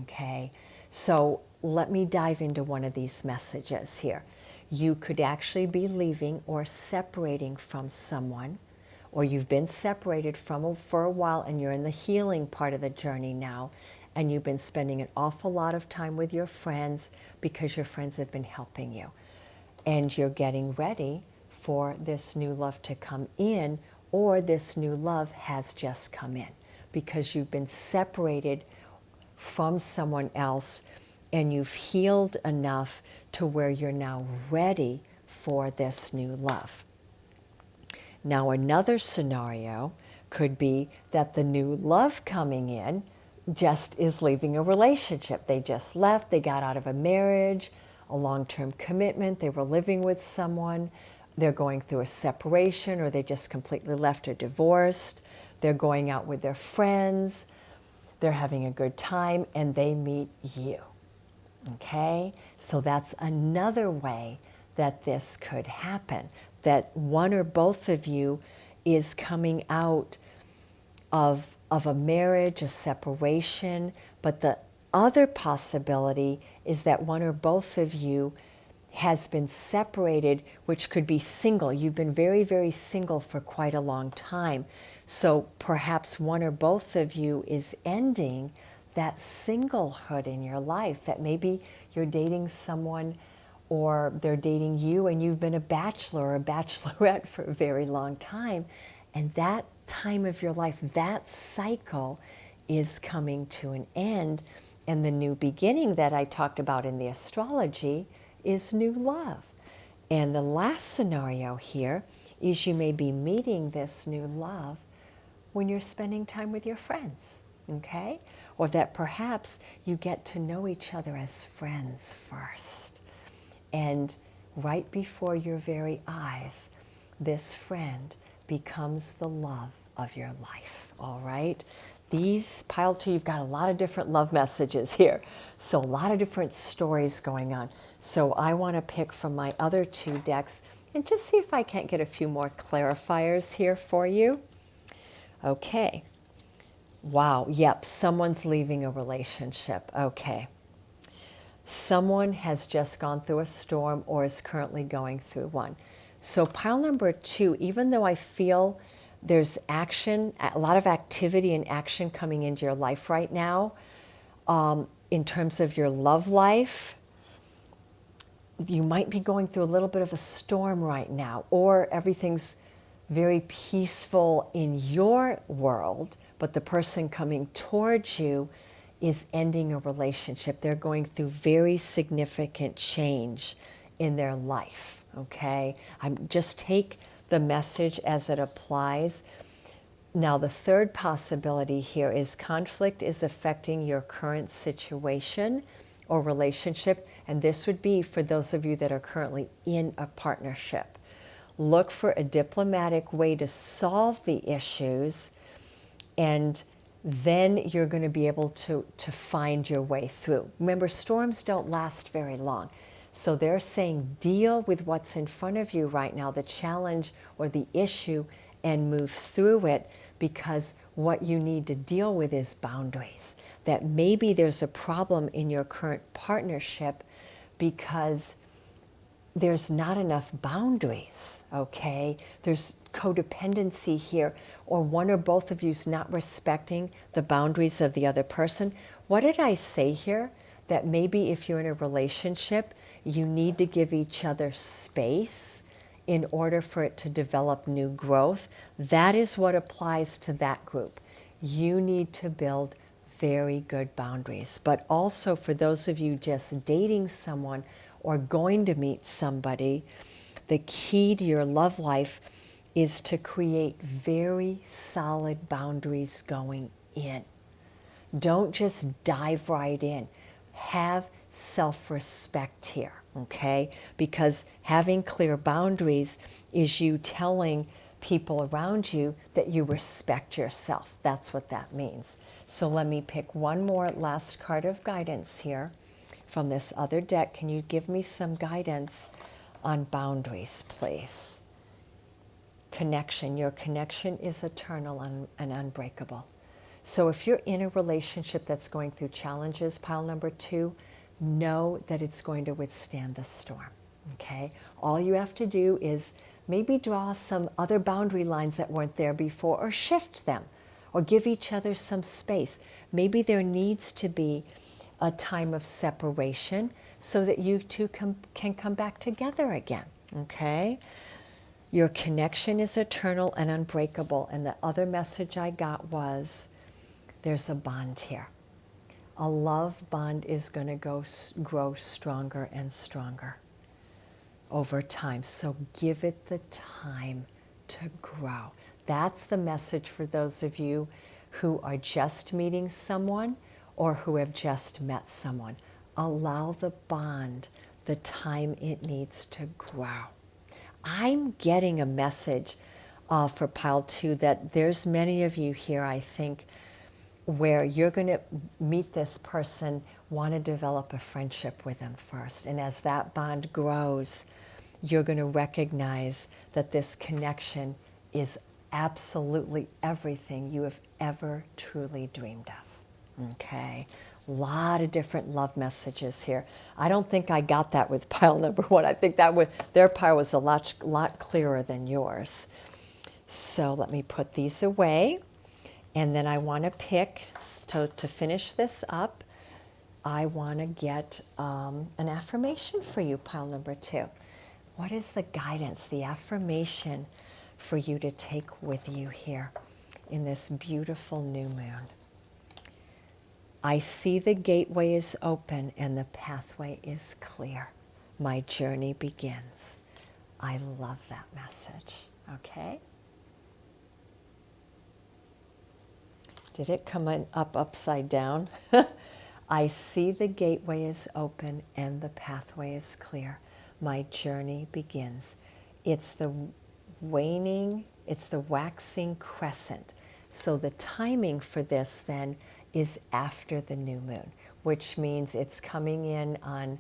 Speaker 1: okay? So let me dive into one of these messages here. You could actually be leaving or separating from someone, or you've been separated from for a while and you're in the healing part of the journey now, and you've been spending an awful lot of time with your friends because your friends have been helping you. And you're getting ready for this new love to come in, or this new love has just come in because you've been separated from someone else and you've healed enough to where you're now ready for this new love. Now, another scenario could be that the new love coming in just is leaving a relationship. They just left, they got out of a marriage, a long-term commitment, they were living with someone, they're going through a separation, or they just completely left or divorced, they're going out with their friends. they're having a good time, and they meet you. Okay? So that's another way that this could happen, that one or both of you is coming out of a marriage, a separation, but the other possibility is that one or both of you has been separated, which could be single. You've been very, very single for quite a long time. So perhaps one or both of you is ending that singlehood in your life, that maybe you're dating someone or they're dating you and you've been a bachelor or a bachelorette for a very long time. And that time of your life, that cycle is coming to an end. And the new beginning that I talked about in the astrology is new love. And the last scenario here is you may be meeting this new love when you're spending time with your friends, okay? Or that perhaps you get to know each other as friends first. And right before your very eyes, this friend becomes the love of your life, all right? These pile two, you've got a lot of different love messages here. So a lot of different stories going on. So I want to pick from my other two decks and just see if I can't get a few more clarifiers here for you. Okay. Wow. Yep. Someone's leaving a relationship. Okay. Someone has just gone through a storm or is currently going through one. So pile number two, even though I feel there's action, a lot of activity and action coming into your life right now, in terms of your love life, you might be going through a little bit of a storm right now, or everything's very peaceful in your world, but the person coming towards you is ending a relationship. They're going through very significant change in their life, okay? Just take the message as it applies. Now, the third possibility here is conflict is affecting your current situation or relationship, and this would be for those of you that are currently in a partnership. Look for a diplomatic way to solve the issues, and then you're going to be able to find your way through. Remember, storms don't last very long. So they're saying deal with what's in front of you right now, the challenge or the issue, and move through it, because what you need to deal with is boundaries. That maybe there's a problem in your current partnership because there's not enough boundaries, okay? There's codependency here, or one or both of you's not respecting the boundaries of the other person. What did I say here? That maybe if you're in a relationship, you need to give each other space in order for it to develop new growth. That is what applies to that group. You need to build very good boundaries. But also for those of you just dating someone or going to meet somebody, the key to your love life is to create very solid boundaries going in. Don't just dive right in. Have self-respect here, okay? Because having clear boundaries is you telling people around you that you respect yourself. That's what that means. So let me pick one more last card of guidance here from this other deck. Can you give me some guidance on boundaries, please? Connection. Your connection is eternal and unbreakable. So if you're in a relationship that's going through challenges, pile number two, know that it's going to withstand the storm, okay? All you have to do is maybe draw some other boundary lines that weren't there before, or shift them, or give each other some space. Maybe there needs to be a time of separation so that you two can come back together again, okay? Your connection is eternal and unbreakable. And the other message I got was, there's a bond here. A love bond is going to grow stronger and stronger over time. So give it the time to grow. That's the message for those of you who are just meeting someone or who have just met someone. Allow the bond the time it needs to grow. I'm getting a message for pile two that there's many of you here, I think, where you're going to meet this person, want to develop a friendship with them first. And as that bond grows, you're going to recognize that this connection is absolutely everything you have ever truly dreamed of. Okay? A lot of different love messages here. I don't think I got that with pile number one. I think their pile was a lot clearer than yours. So let me put these away. And then I want to pick, to finish this up, I want to get an affirmation for you, pile number two. What is the guidance, the affirmation for you to take with you here in this beautiful new moon? I see the gateway is open and the pathway is clear. My journey begins. I love that message. Okay? Did it come up upside down? I see the gateway is open and the pathway is clear. My journey begins. It's the waxing crescent. So the timing for this then is after the new moon, which means it's coming in on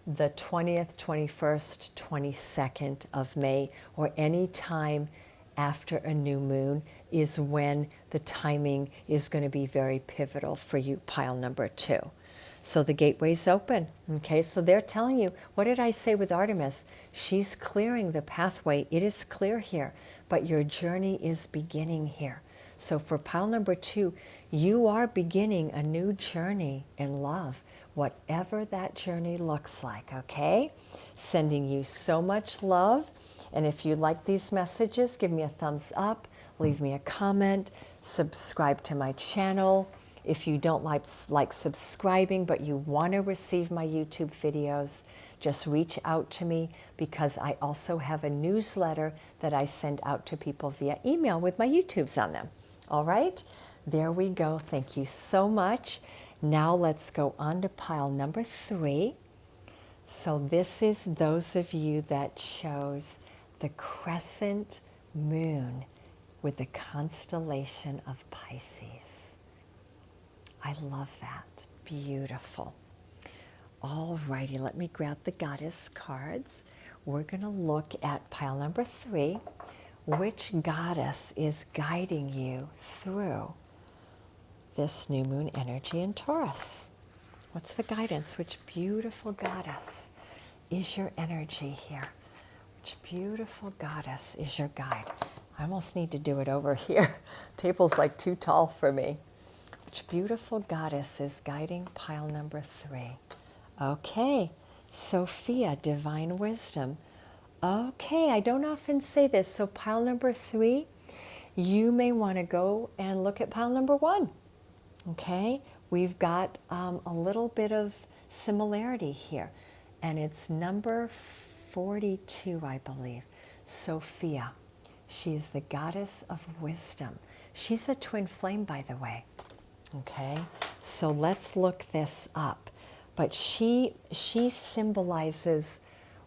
Speaker 1: the 20th, 21st, 22nd of May, or any time after a new moon is when the timing is going to be very pivotal for you, pile number two. So the gateway's open. Okay, so they're telling you, what did I say with Artemis? She's clearing the pathway. It is clear here, but your journey is beginning here. So for pile number two, you are beginning a new journey in love, whatever that journey looks like, okay? Sending you so much love. And if you like these messages, give me a thumbs up, leave me a comment, subscribe to my channel. If you don't like subscribing, but you want to receive my YouTube videos, just reach out to me, because I also have a newsletter that I send out to people via email with my YouTubes on them. All right, there we go. Thank you so much. Now let's go on to pile number three. So this is those of you that chose the Crescent Moon with the constellation of Pisces. I love that. Beautiful. All righty, let me grab the goddess cards. We're going to look at pile number three. Which goddess is guiding you through this new moon energy in Taurus? What's the guidance? Which beautiful goddess is your energy here? Which beautiful goddess is your guide? I almost need to do it over here. Table's like too tall for me. Which beautiful goddess is guiding pile number three? Okay, Sophia, divine wisdom. Okay, I don't often say this. So pile number three, you may want to go and look at pile number one. Okay, we've got a little bit of similarity here. And it's number 42, I believe. Sophia. She's the goddess of wisdom. She's a twin flame, by the way. Okay, so let's look this up. But she symbolizes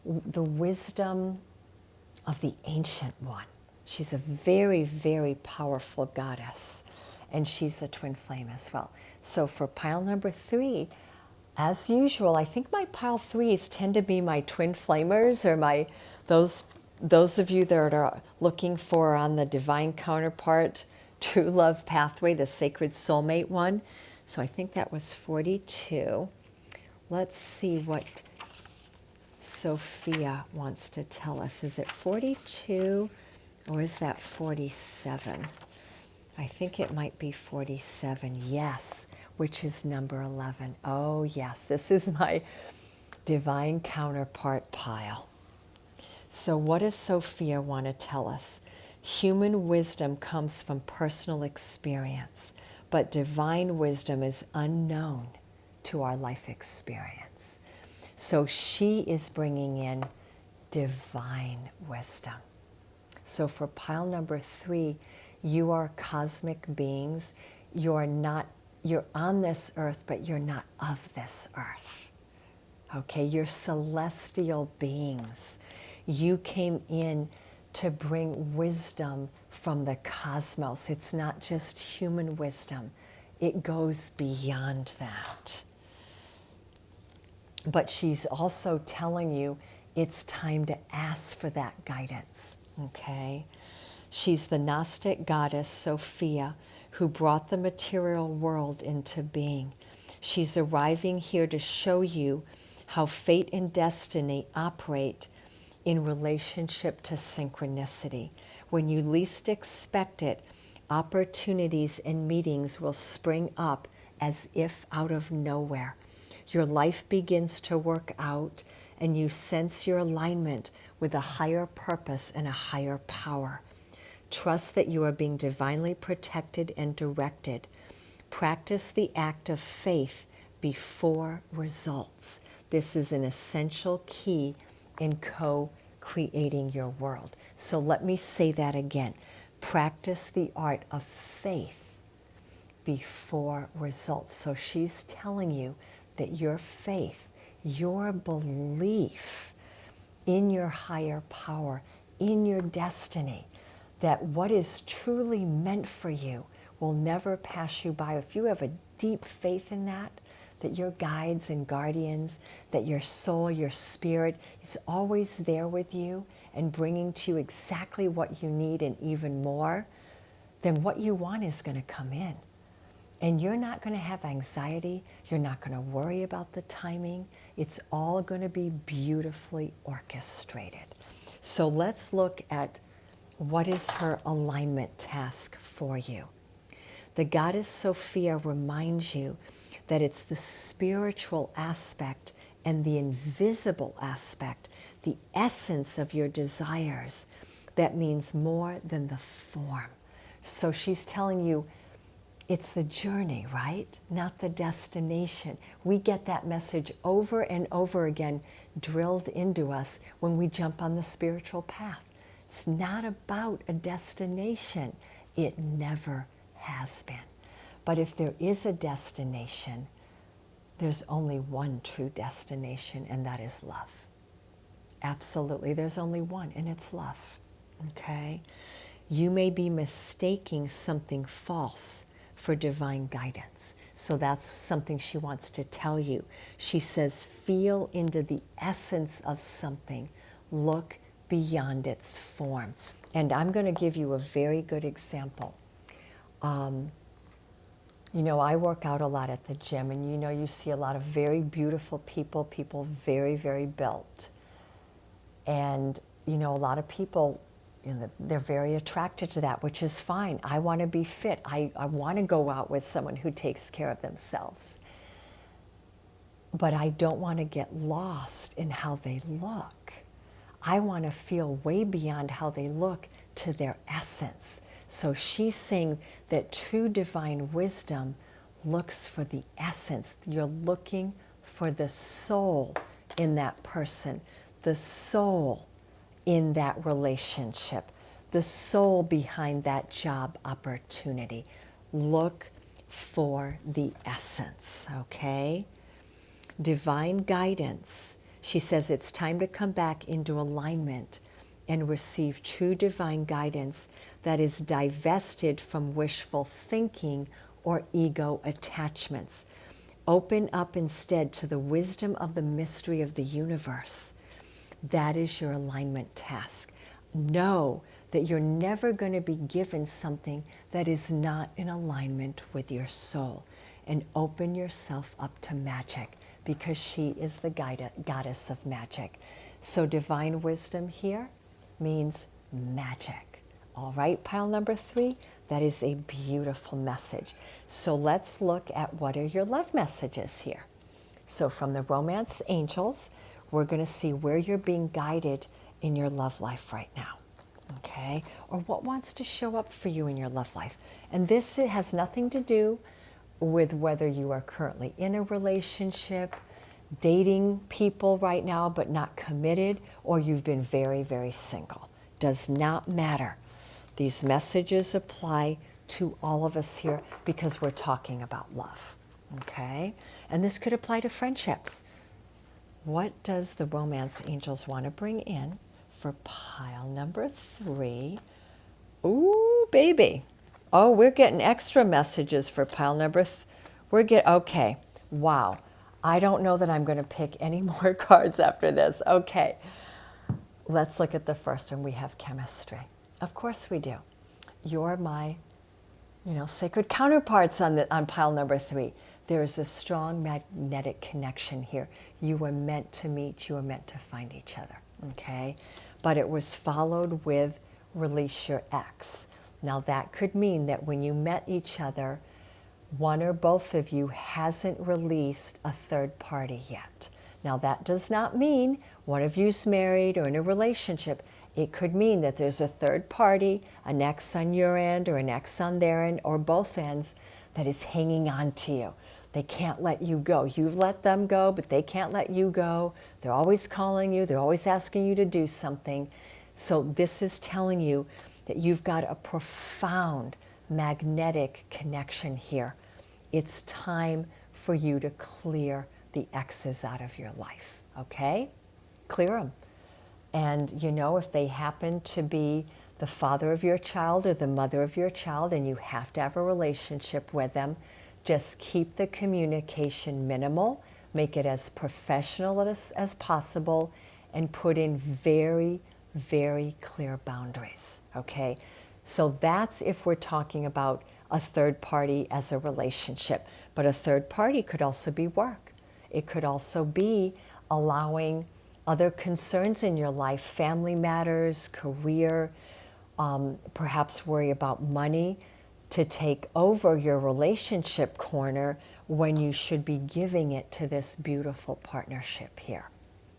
Speaker 1: the wisdom of the ancient one. She's a very, very powerful goddess, and she's a twin flame as well. So for pile number three, as usual, I think my pile threes tend to be my twin flamers, or my those of you that are looking for on the divine counterpart, true love pathway, the sacred soulmate one. So I think that was 42. Let's see what Sophia wants to tell us. Is it 42 or is that 47? I think it might be 47, yes, which is number 11. Oh, yes, this is my divine counterpart pile. So what does Sophia want to tell us? Human wisdom comes from personal experience, but divine wisdom is unknown to our life experience. So she is bringing in divine wisdom. So for pile number three, you are cosmic beings. You're on this earth, but you're not of this earth. Okay, you're celestial beings. You came in to bring wisdom from the cosmos. It's not just human wisdom. It goes beyond that. But she's also telling you it's time to ask for that guidance, okay? She's the Gnostic goddess Sophia who brought the material world into being. She's arriving here to show you how fate and destiny operate in relationship to synchronicity. When you least expect it, opportunities and meetings will spring up as if out of nowhere. Your life begins to work out, and you sense your alignment with a higher purpose and a higher power. Trust that you are being divinely protected and directed. Practice the act of faith before results. This is an essential key in co-creating your world. So let me say that again. Practice the art of faith before results. So she's telling you that your faith, your belief in your higher power, in your destiny, that what is truly meant for you will never pass you by. If you have a deep faith in that, that your guides and guardians, that your soul, your spirit is always there with you and bringing to you exactly what you need and even more, then what you want is going to come in. And you're not going to have anxiety. You're not going to worry about the timing. It's all going to be beautifully orchestrated. So let's look at what is her alignment task for you. The goddess Sophia reminds you that it's the spiritual aspect and the invisible aspect, the essence of your desires, that means more than the form. So she's telling you, it's the journey, right? Not the destination. We get that message over and over again drilled into us when we jump on the spiritual path. It's not about a destination. It never has been. But if there is a destination, there's only one true destination, and that is love. Absolutely, there's only one, and it's love. Okay? You may be mistaking something false for divine guidance. So that's something she wants to tell you. She says, feel into the essence of something. Look beyond its form. And I'm going to give you a very good example. You know, I work out a lot at the gym, and you know, you see a lot of very beautiful people very, very built. And, you know, a lot of people, you know, they're very attracted to that, which is fine. I want to be fit. I want to go out with someone who takes care of themselves. But I don't want to get lost in how they look. I want to feel way beyond how they look to their essence. So she's saying that true divine wisdom looks for the essence. You're looking for the soul in that person, the soul in that relationship, the soul behind that job opportunity. Look for the essence, okay? Divine guidance. She says it's time to come back into alignment and receive true divine guidance that is divested from wishful thinking or ego attachments. Open up instead to the wisdom of the mystery of the universe. That is your alignment task. Know that you're never going to be given something that is not in alignment with your soul. And open yourself up to magic, because she is the goddess of magic. So divine wisdom here means magic. All right, pile number 3, that is a beautiful message. So let's look at what are your love messages here. So from the romance angels, we're going to see where you're being guided in your love life right now. Okay? Or what wants to show up for you in your love life. And this has nothing to do with whether you are currently in a relationship, dating people right now but not committed, or you've been very, very single. Does not matter. These messages apply to all of us here because we're talking about love. Okay? And this could apply to friendships. What does the romance angels want to bring in for pile number 3? Ooh, baby. Oh, we're getting extra messages for pile number. Okay, wow. I don't know that I'm going to pick any more cards after this. Okay, let's look at the first one. We have chemistry. Of course we do. You're my, sacred counterparts on pile number 3. There is a strong magnetic connection here. You were meant to meet. You were meant to find each other. Okay, but it was followed with release your ex. Now that could mean that when you met each other, one or both of you hasn't released a third party yet. Now that does not mean one of you's married or in a relationship. It could mean that there's a third party, an ex on your end or an ex on their end or both ends, that is hanging on to you. They can't let you go. You've let them go, but they can't let you go. They're always calling you. They're always asking you to do something. So this is telling you that you've got a profound magnetic connection here. It's time for you to clear the exes out of your life, okay? Clear them. And if they happen to be the father of your child or the mother of your child and you have to have a relationship with them, just keep the communication minimal, make it as professional as possible, and put in very, very clear boundaries, okay? So that's if we're talking about a third party as a relationship. But a third party could also be work. It could also be allowing other concerns in your life, family matters, career, perhaps worry about money, to take over your relationship corner when you should be giving it to this beautiful partnership here.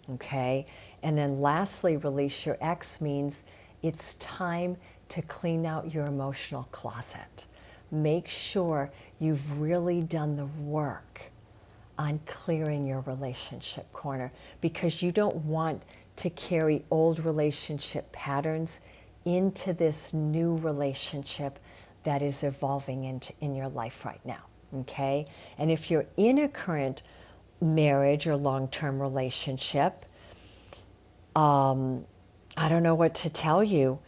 Speaker 1: Okay? And then lastly, release your ex means it's time to clean out your emotional closet. Make sure you've really done the work on clearing your relationship corner, because you don't want to carry old relationship patterns into this new relationship that is evolving in your life right now, okay? And if you're in a current marriage or long-term relationship, I don't know what to tell you.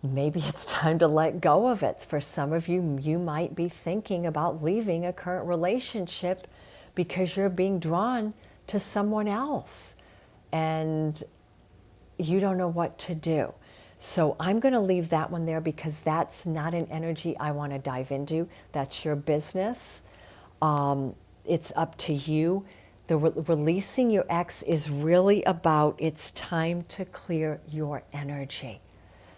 Speaker 1: Maybe it's time to let go of it. For some of you, you might be thinking about leaving a current relationship because you're being drawn to someone else and you don't know what to do. So I'm going to leave that one there because that's not an energy I want to dive into. That's your business. It's up to you. The releasing your ex is really about it's time to clear your energy.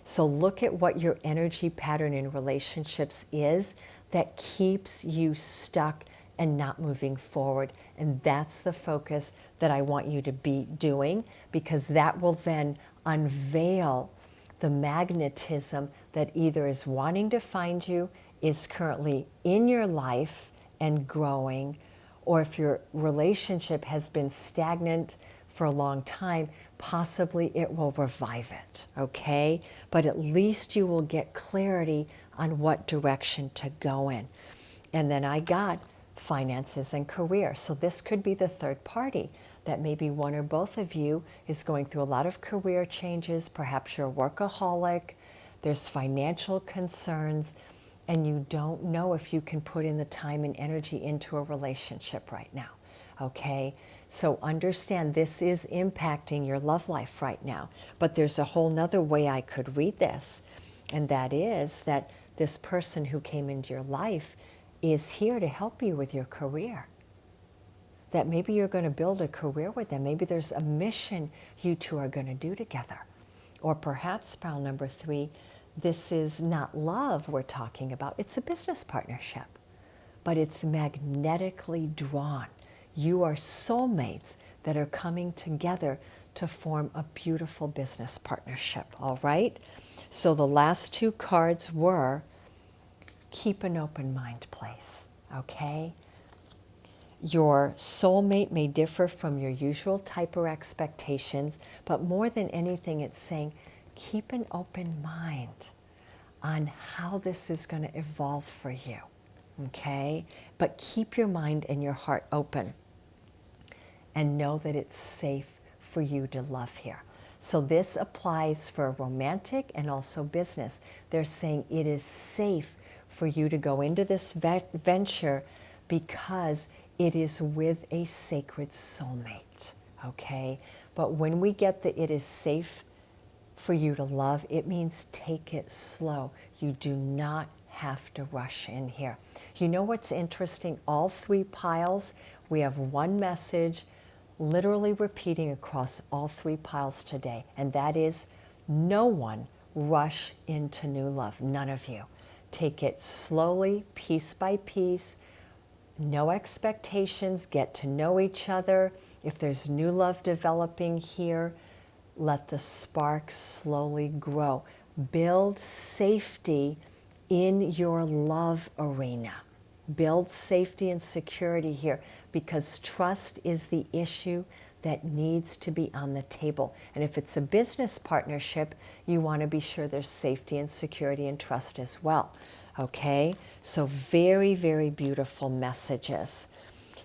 Speaker 1: So look at what your energy pattern in relationships is that keeps you stuck and not moving forward. And that's the focus that I want you to be doing, because that will then unveil the magnetism that either is wanting to find you, is currently in your life and growing, or if your relationship has been stagnant for a long time, possibly it will revive it, okay? But at least you will get clarity on what direction to go in. And then I got finances and career. So this could be the third party, that maybe one or both of you is going through a lot of career changes. Perhaps you're a workaholic, there's financial concerns, and you don't know if you can put in the time and energy into a relationship right now, okay? So understand this is impacting your love life right now. But there's a whole nother way I could read this, and that is that this person who came into your life is here to help you with your career. That maybe you're going to build a career with them. Maybe there's a mission you two are going to do together. Or perhaps, pile number 3, this is not love we're talking about. It's a business partnership, but it's magnetically drawn. You are soulmates that are coming together to form a beautiful business partnership, all right? So the last 2 cards were keep an open mind, please, okay? Your soulmate may differ from your usual type or expectations, but more than anything, it's saying keep an open mind on how this is going to evolve for you, okay? But keep your mind and your heart open and know that it's safe for you to love here. So this applies for romantic and also business. They're saying it is safe for you to go into this venture because it is with a sacred soulmate, okay? But when we get the it is safe for you to love, it means take it slow. You do not have to rush in here. You know what's interesting? All three piles, we have one message literally repeating across all three piles today, and that is no one rush into new love. None of you. Take it slowly, piece by piece. No expectations. Get to know each other. If there's new love developing here, let the spark slowly grow. Build safety in your love arena. Build safety and security here because trust is the issue that needs to be on the table. And if it's a business partnership, you want to be sure there's safety and security and trust as well. Okay? So very, very beautiful messages.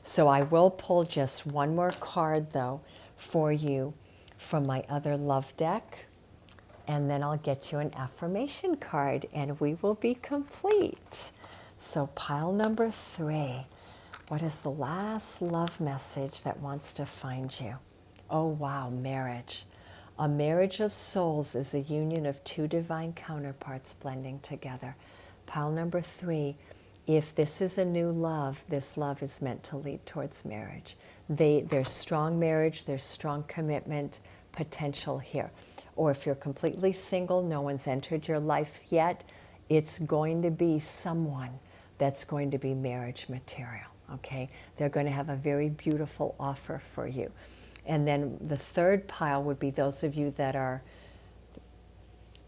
Speaker 1: So I will pull just one more card though for you from my other love deck. And then I'll get you an affirmation card and we will be complete. So pile number 3. What is the last love message that wants to find you? Oh wow, marriage. A marriage of souls is a union of two divine counterparts blending together. Pile number 3. If this is a new love, this love is meant to lead towards marriage. There's strong marriage, there's strong commitment potential here. Or if you're completely single, no one's entered your life yet, it's going to be someone that's going to be marriage material, okay? They're going to have a very beautiful offer for you. And then the third pile would be those of you that are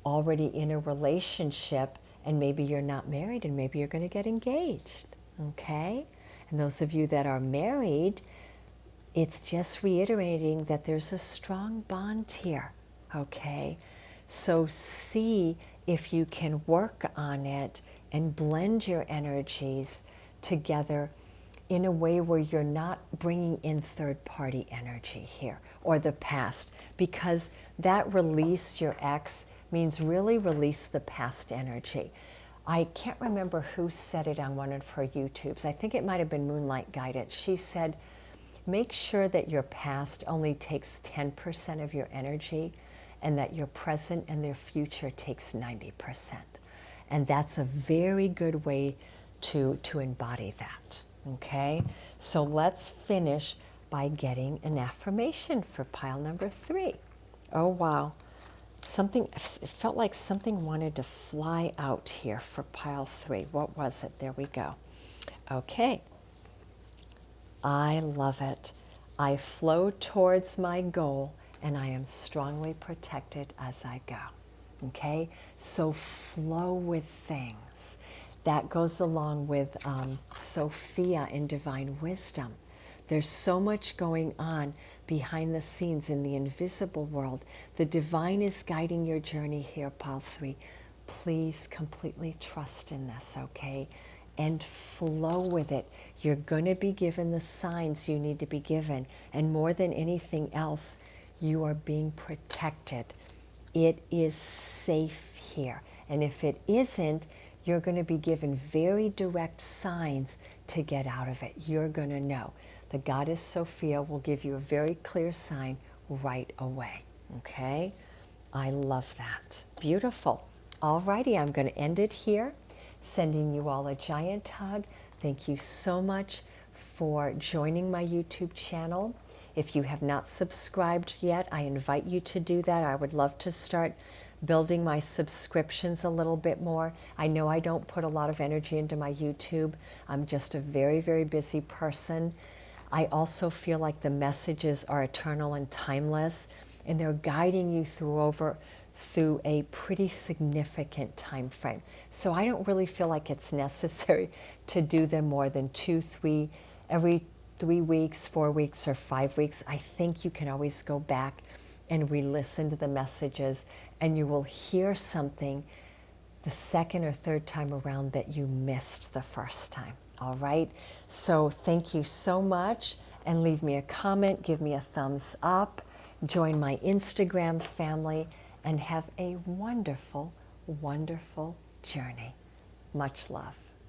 Speaker 1: already in a relationship and maybe you're not married and maybe you're going to get engaged, okay? And those of you that are married, it's just reiterating that there's a strong bond here, okay? So see if you can work on it and blend your energies together in a way where you're not bringing in third-party energy here or the past, because that release your ex means really release the past energy. I can't remember who said it on one of her YouTubes. I think it might have been Moonlight Guidance. She said, make sure that your past only takes 10% of your energy and that your present and their future takes 90%. And that's a very good way to embody that, okay? So let's finish by getting an affirmation for pile number 3. Oh, wow. It felt like something wanted to fly out here for pile 3. What was it? There we go. Okay. I love it. I flow towards my goal and I am strongly protected as I go. Okay? So flow with things. That goes along with Sophia in Divine Wisdom. There's so much going on behind the scenes in the invisible world. The divine is guiding your journey here, pile 3. Please completely trust in this, okay? And flow with it. You're going to be given the signs you need to be given. And more than anything else, you are being protected. It is safe here. And if it isn't, you're going to be given very direct signs to get out of it. You're going to know. The goddess Sophia will give you a very clear sign right away. Okay? I love that. Beautiful. Alrighty, I'm going to end it here. Sending you all a giant hug. Thank you so much for joining my YouTube channel. If you have not subscribed yet, I invite you to do that. I would love to start building my subscriptions a little bit more. I know I don't put a lot of energy into my YouTube. I'm just a very, very busy person. I also feel like the messages are eternal and timeless, and they're guiding you through a pretty significant time frame. So I don't really feel like it's necessary to do them more than every 3 weeks, 4 weeks, or 5 weeks. I think you can always go back and re-listen to the messages, and you will hear something the second or third time around that you missed the first time. All right? So thank you so much, and leave me a comment, give me a thumbs up, join my Instagram family, and have a wonderful, wonderful journey. Much love.